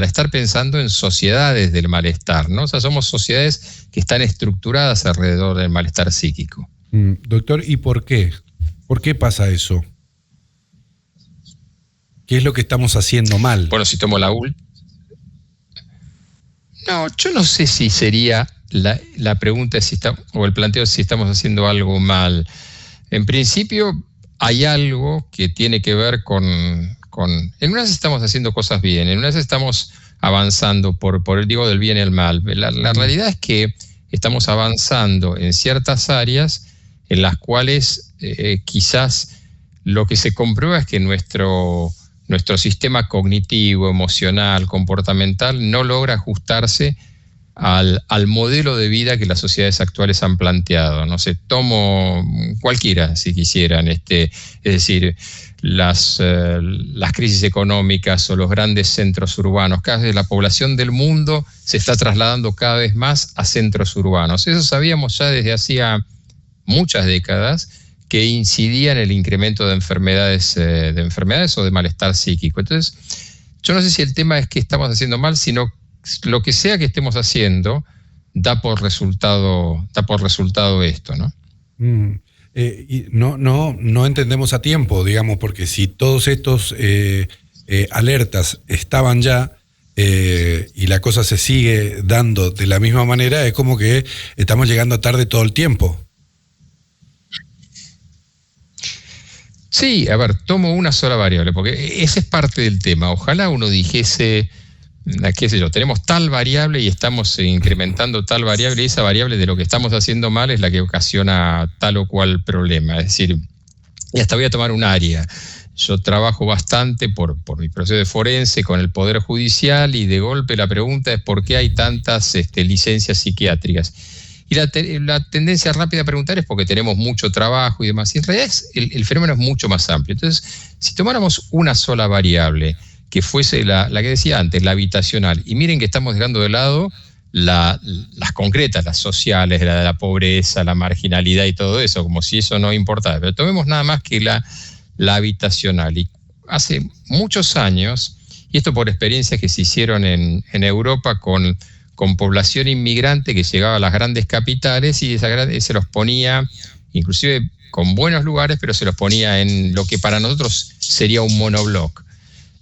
S9: estar pensando en sociedades del malestar, ¿no? O sea, somos sociedades que están estructuradas alrededor del malestar psíquico.
S2: Doctor, ¿y por qué? ¿Por qué pasa eso? ¿Qué es lo que estamos haciendo mal?
S9: Bueno, si tomo la No, yo no sé si sería la pregunta o el planteo si estamos haciendo algo mal. En principio hay algo que tiene que ver con en unas estamos haciendo cosas bien, en unas estamos avanzando por el digo del bien y el mal. La realidad es que estamos avanzando en ciertas áreas en las cuales quizás lo que se comprueba es que nuestro sistema cognitivo, emocional, comportamental no logra ajustarse al modelo de vida que las sociedades actuales han planteado. No sé, tomo cualquiera si quisieran, es decir, las crisis económicas o los grandes centros urbanos. Cada vez la población del mundo se está trasladando cada vez más a centros urbanos. Eso sabíamos ya desde hacía muchas décadas, que incidía en el incremento de enfermedades o de malestar psíquico. Entonces, yo no sé si el tema es que estamos haciendo mal, sino lo que sea que estemos haciendo da por resultado esto, ¿no?
S2: Y no entendemos a tiempo, digamos, porque si todos estos alertas estaban ya, y la cosa se sigue dando de la misma manera, es como que estamos llegando tarde todo el tiempo.
S9: Sí, a ver, tomo una sola variable, porque ese es parte del tema. Ojalá uno dijese, qué sé yo, tenemos tal variable y estamos incrementando tal variable, y esa variable de lo que estamos haciendo mal es la que ocasiona tal o cual problema. Es decir, y hasta voy a tomar un área. Yo trabajo bastante por mi proceso de forense con el Poder Judicial, y de golpe la pregunta es ¿por qué hay tantas licencias psiquiátricas? Y la tendencia rápida a preguntar es porque tenemos mucho trabajo y demás. Y en realidad el fenómeno es mucho más amplio. Entonces, si tomáramos una sola variable, que fuese la que decía antes, la habitacional, y miren que estamos dejando de lado las concretas, las sociales, la pobreza, la marginalidad y todo eso, como si eso no importara. Pero tomemos nada más que la habitacional. Y hace muchos años, y esto por experiencias que se hicieron en Europa con población inmigrante que llegaba a las grandes capitales, y se los ponía, inclusive con buenos lugares, pero se los ponía en lo que para nosotros sería un monobloc.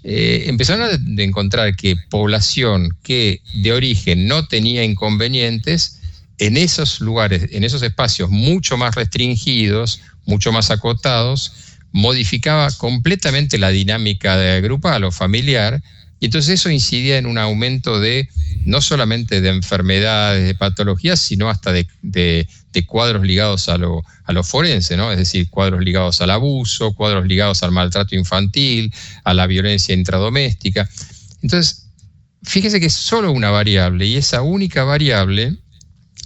S9: Empezaron a encontrar que población que de origen no tenía inconvenientes, en esos lugares, en esos espacios mucho más restringidos, mucho más acotados, modificaba completamente la dinámica grupal o familiar, y entonces eso incidía en un aumento no solamente de enfermedades, de patologías, sino hasta de cuadros ligados a lo forense, ¿no? Es decir, cuadros ligados al abuso, cuadros ligados al maltrato infantil, a la violencia intradoméstica. Entonces, fíjese que es solo una variable, y esa única variable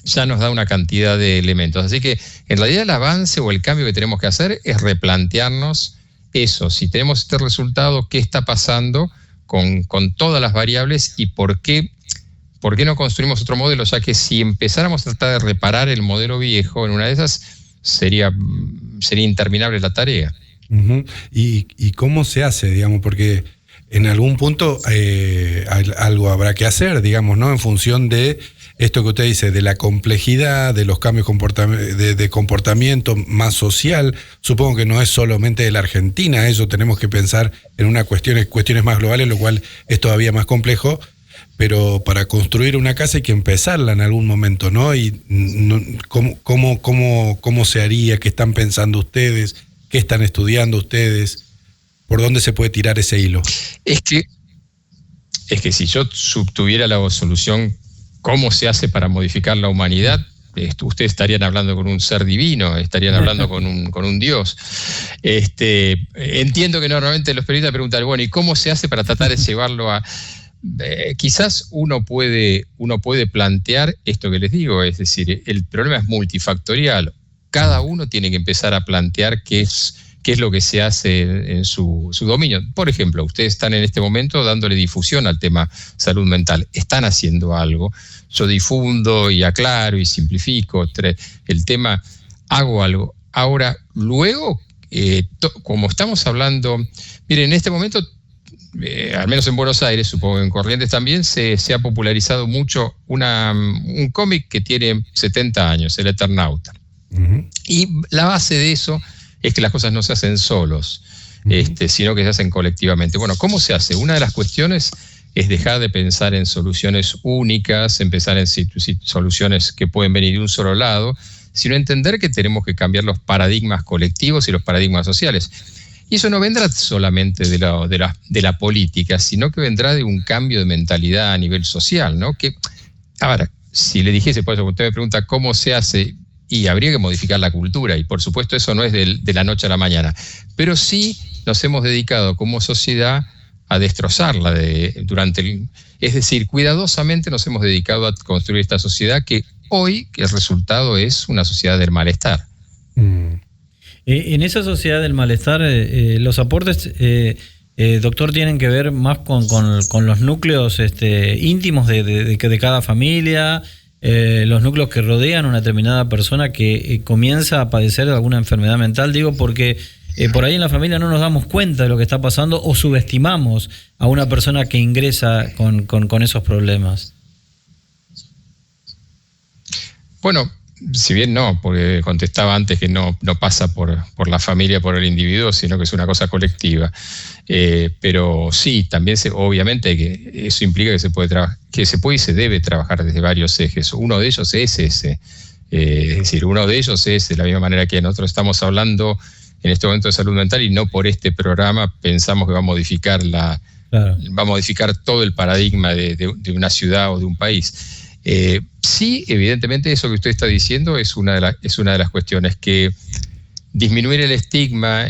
S9: ya nos da una cantidad de elementos. Así que, en realidad, el avance o el cambio que tenemos que hacer es replantearnos eso. Si tenemos este resultado, ¿qué está pasando con todas las variables, y por qué no construimos otro modelo? Ya que si empezáramos a tratar de reparar el modelo viejo, en una de esas sería interminable la tarea.
S2: Uh-huh. ¿Y cómo se hace, digamos? Porque en algún punto algo habrá que hacer, digamos, ¿no? En función de esto que usted dice, de la complejidad, de los cambios de comportamiento más social. Supongo que no es solamente de la Argentina, eso tenemos que pensar en unas cuestiones más globales, lo cual es todavía más complejo. Pero para construir una casa hay que empezarla en algún momento, ¿no? Y ¿cómo se haría? ¿Qué están pensando ustedes? ¿Qué están estudiando ustedes? ¿Por dónde se puede tirar ese hilo?
S9: Es que si yo tuviera la solución, ¿cómo se hace para modificar la humanidad? Ustedes estarían hablando con un ser divino, estarían hablando con un Dios. Entiendo que normalmente los periodistas preguntan, bueno, ¿y cómo se hace para tratar de llevarlo a...? Quizás uno puede plantear esto que les digo, es decir, el problema es multifactorial. Cada uno tiene que empezar a plantear qué es lo que se hace en su dominio. Por ejemplo, ustedes están en este momento dándole difusión al tema salud mental. Están haciendo algo. Yo difundo y aclaro y simplifico el tema, hago algo. Ahora, luego, como estamos hablando, miren, en este momento, al menos en Buenos Aires, supongo que en Corrientes también, se ha popularizado mucho un cómic que tiene 70 años, El Eternauta. Uh-huh. Y la base de eso es que las cosas no se hacen solos, sino que se hacen colectivamente. Bueno, ¿cómo se hace? Una de las cuestiones es dejar de pensar en soluciones únicas, empezar en soluciones que pueden venir de un solo lado, sino entender que tenemos que cambiar los paradigmas colectivos y los paradigmas sociales. Y eso no vendrá solamente de la política, sino que vendrá de un cambio de mentalidad a nivel social, ¿no? Que, ahora, si le dijese, por eso usted me pregunta cómo se hace, y habría que modificar la cultura, y por supuesto eso no es de la noche a la mañana, pero sí nos hemos dedicado como sociedad a destrozarla es decir, cuidadosamente nos hemos dedicado a construir esta sociedad que hoy el resultado es una sociedad del malestar.
S1: En esa sociedad del malestar, los aportes, doctor, tienen que ver más con los núcleos íntimos de cada familia, los núcleos que rodean a una determinada persona que comienza a padecer de alguna enfermedad mental. Digo, porque por ahí en la familia no nos damos cuenta de lo que está pasando o subestimamos a una persona que ingresa con esos problemas.
S9: Bueno, si bien no, porque contestaba antes que no pasa por la familia, por el individuo, sino que es una cosa colectiva. Pero sí, también obviamente que eso implica que se puede y se debe trabajar desde varios ejes. Uno de ellos es ese. Es decir, uno de ellos es, de la misma manera que nosotros estamos hablando en este momento de salud mental y no por este programa pensamos que va a modificar va a modificar todo el paradigma de una ciudad o de un país. Sí, evidentemente eso que usted está diciendo es una de las cuestiones, que disminuir el estigma,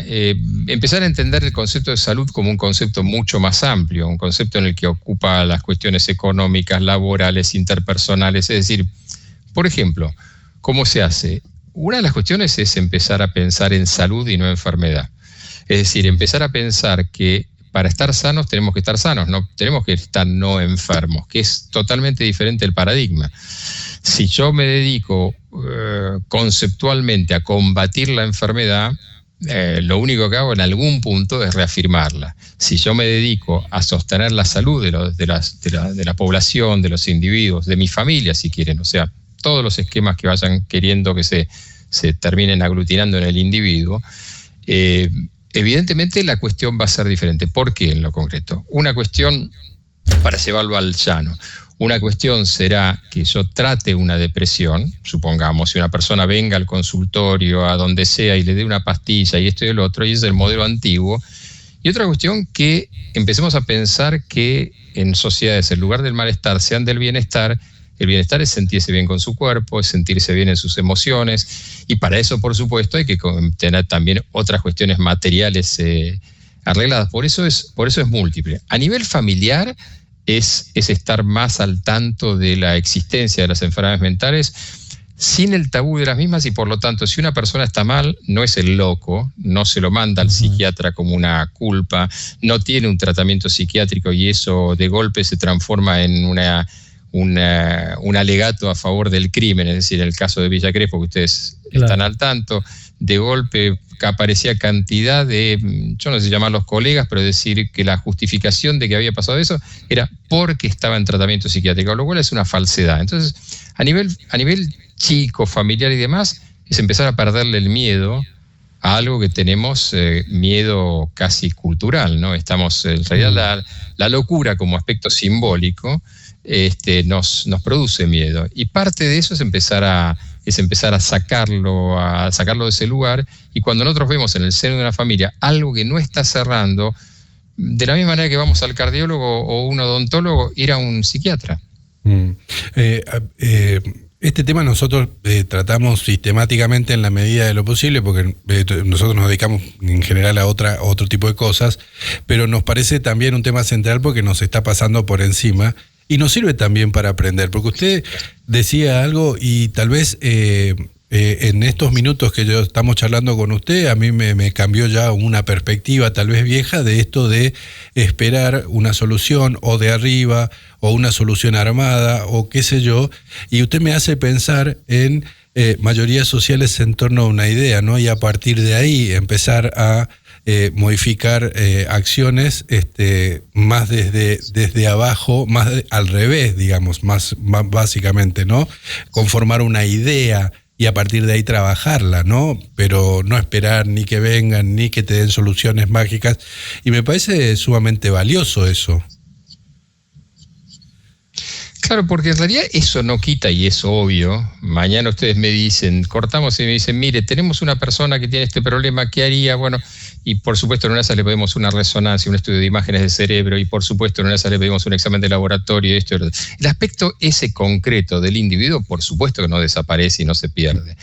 S9: empezar a entender el concepto de salud como un concepto mucho más amplio, un concepto en el que ocupa las cuestiones económicas, laborales, interpersonales. Es decir, por ejemplo, ¿cómo se hace? Una de las cuestiones es empezar a pensar en salud y no enfermedad. Es decir, empezar a pensar que para estar sanos tenemos que estar sanos, no tenemos que estar no enfermos, que es totalmente diferente el paradigma. Si yo me dedico conceptualmente a combatir la enfermedad, lo único que hago en algún punto es reafirmarla. Si yo me dedico a sostener la salud de la población, de los individuos, de mi familia, si quieren, o sea, todos los esquemas que vayan queriendo que se terminen aglutinando en el individuo, evidentemente la cuestión va a ser diferente. ¿Por qué en lo concreto? Una cuestión, para llevarlo al llano, una cuestión será que yo trate una depresión, supongamos, si una persona venga al consultorio, a donde sea, y le dé una pastilla y esto y el otro, y es el modelo antiguo. Y otra cuestión, que empecemos a pensar que en sociedades, en lugar del malestar, sean del bienestar. El bienestar es sentirse bien con su cuerpo, es sentirse bien en sus emociones, y para eso, por supuesto, hay que tener también otras cuestiones materiales arregladas. Por eso es múltiple. A nivel familiar es estar más al tanto de la existencia de las enfermedades mentales sin el tabú de las mismas, y por lo tanto, si una persona está mal, no es el loco, no se lo manda al psiquiatra como una culpa, no tiene un tratamiento psiquiátrico y eso de golpe se transforma en un alegato a favor del crimen. Es decir, en el caso de Villa Crespo, que ustedes están al tanto, de golpe aparecía cantidad de, yo no sé llamarlos colegas, pero decir que la justificación de que había pasado eso era porque estaba en tratamiento psiquiátrico, lo cual es una falsedad. Entonces, a nivel chico, familiar y demás, es empezar a perderle el miedo a algo que tenemos miedo casi cultural, ¿no? Estamos, en realidad, la locura como aspecto simbólico nos produce miedo, y parte de eso es empezar a sacarlo de ese lugar. Y cuando nosotros vemos en el seno de una familia algo que no está cerrando, de la misma manera que vamos al cardiólogo o un odontólogo, ir a un psiquiatra.
S2: Este tema nosotros tratamos sistemáticamente en la medida de lo posible, porque nosotros nos dedicamos en general a otro tipo de cosas, pero nos parece también un tema central porque nos está pasando por encima. Y nos sirve también para aprender, porque usted decía algo y tal vez en estos minutos que estamos charlando con usted, a mí me cambió ya una perspectiva tal vez vieja de esto de esperar una solución o de arriba o una solución armada o qué sé yo, y usted me hace pensar en mayorías sociales en torno a una idea, ¿no? Y a partir de ahí empezar a modificar acciones más desde abajo, más al revés, digamos, más básicamente, ¿no? Conformar una idea y a partir de ahí trabajarla, ¿no? Pero no esperar ni que vengan, ni que te den soluciones mágicas. Y me parece sumamente valioso eso.
S9: Claro, porque en realidad eso no quita, y es obvio. Mañana ustedes me dicen, cortamos y me dicen, mire, tenemos una persona que tiene este problema, ¿qué haría? Bueno, y por supuesto en una de esas le pedimos una resonancia, un estudio de imágenes de cerebro, y por supuesto en una de esas le pedimos un examen de laboratorio, esto. El aspecto ese concreto del individuo, por supuesto que no desaparece y no se pierde.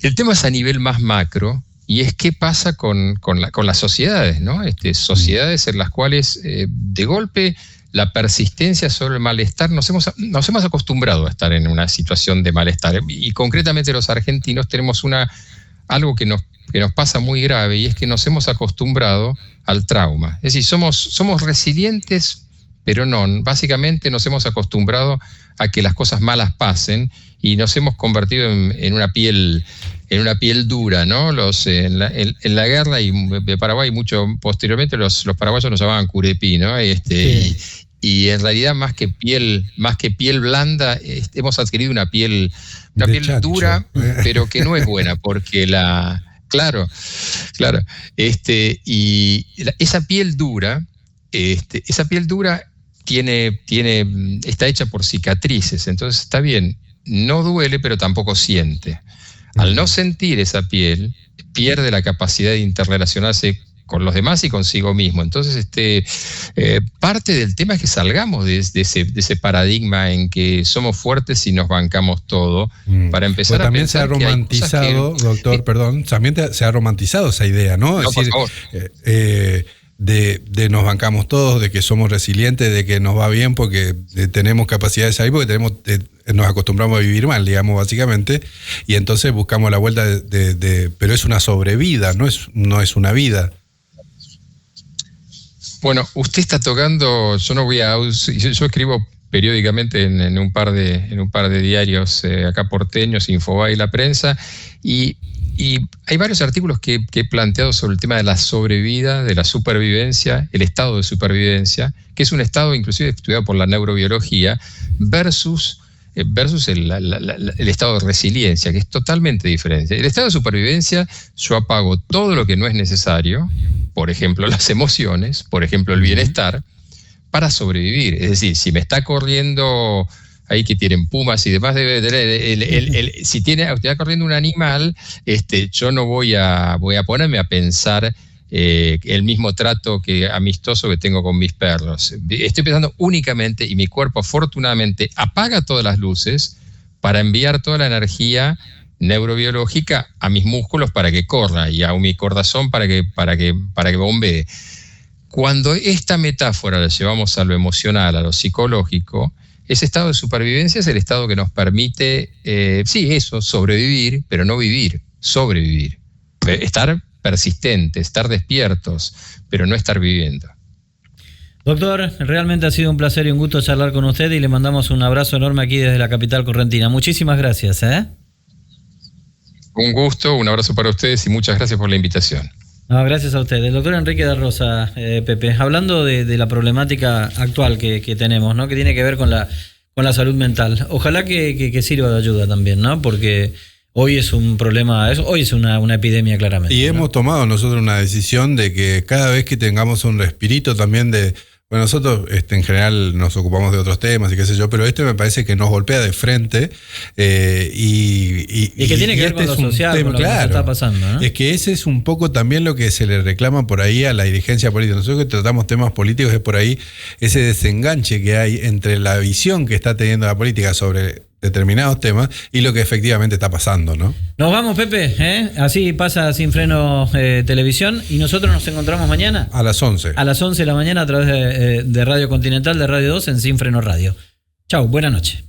S9: El tema es a nivel más macro, y es qué pasa con las sociedades, ¿no? Sociedades en las cuales de golpe la persistencia sobre el malestar, nos hemos acostumbrado a estar en una situación de malestar, y concretamente los argentinos tenemos algo que nos pasa muy grave, y es que nos hemos acostumbrado al trauma. Es decir, somos resilientes, pero no, básicamente nos hemos acostumbrado a que las cosas malas pasen, y nos hemos convertido en una piel dura, ¿no? En la guerra de Paraguay, mucho posteriormente, los paraguayos nos llamaban curepí, ¿no?
S1: Sí.
S9: y en realidad más que piel blanda, hemos adquirido una piel dura, pero que no es buena, porque claro, y esa piel dura está hecha por cicatrices, entonces está bien, no duele, pero tampoco siente. Al no sentir esa piel, pierde la capacidad de interrelacionarse con los demás y consigo mismo. Entonces, parte del tema es que salgamos de ese paradigma en que somos fuertes y nos bancamos todo, para empezar a pensar
S2: que también se ha romantizado, doctor, perdón, también se ha romantizado esa idea, ¿no? Es decir, de nos bancamos todos, de que somos resilientes, de que nos va bien porque tenemos capacidades ahí, porque nos acostumbramos a vivir mal, digamos, básicamente, y entonces buscamos la vuelta pero es una sobrevida, no es una vida.
S9: Bueno, usted está tocando, yo escribo periódicamente en un par de diarios acá porteños, Infobae y La Prensa, y hay varios artículos que he planteado sobre el tema de la sobrevida, de la supervivencia, el estado de supervivencia, que es un estado inclusive estudiado por la neurobiología, versus el estado de resiliencia, que es totalmente diferente. El estado de supervivencia, yo apago todo lo que no es necesario, por ejemplo las emociones, por ejemplo el bienestar, para sobrevivir. Es decir, si me está corriendo ahí que tienen pumas y demás, si está corriendo un animal, yo no voy a ponerme a pensar el mismo trato amistoso que tengo con mis perros. Estoy pensando únicamente, y mi cuerpo afortunadamente apaga todas las luces para enviar toda la energía neurobiológica a mis músculos para que corra, y a mi corazón para que bombee. Cuando esta metáfora la llevamos a lo emocional, a lo psicológico, ese estado de supervivencia es el estado que nos permite, sobrevivir, pero no vivir, sobrevivir. Estar persistentes, estar despiertos, pero no estar viviendo.
S1: Doctor, realmente ha sido un placer y un gusto charlar con usted, y le mandamos un abrazo enorme aquí desde la capital correntina. Muchísimas gracias.
S9: Un gusto, un abrazo para ustedes y muchas gracias por la invitación.
S1: No, gracias a usted. El doctor Enrique da Rosa, Pepe, hablando de la problemática actual que tenemos, ¿no? Que tiene que ver con la salud mental. Ojalá que sirva de ayuda también, ¿no? Porque hoy es un problema, hoy es una epidemia claramente.
S2: Y hemos tomado nosotros una decisión de que cada vez que tengamos un respirito también bueno, nosotros en general nos ocupamos de otros temas y qué sé yo, pero me parece que nos golpea de frente y
S1: que tiene que ver con lo social, con lo que nos está pasando, ¿no?
S2: Es que ese es un poco también lo que se le reclama por ahí a la dirigencia política. Nosotros que tratamos temas políticos, es por ahí ese desenganche que hay entre la visión que está teniendo la política sobre determinados temas y lo que efectivamente está pasando, ¿no?
S1: Nos vamos, Pepe, así pasa Sin Freno Televisión, y nosotros nos encontramos mañana
S2: a las 11.
S1: A las 11 de la mañana a través de Radio Continental, de Radio 2 en Sin Freno Radio. Chau, buena noche.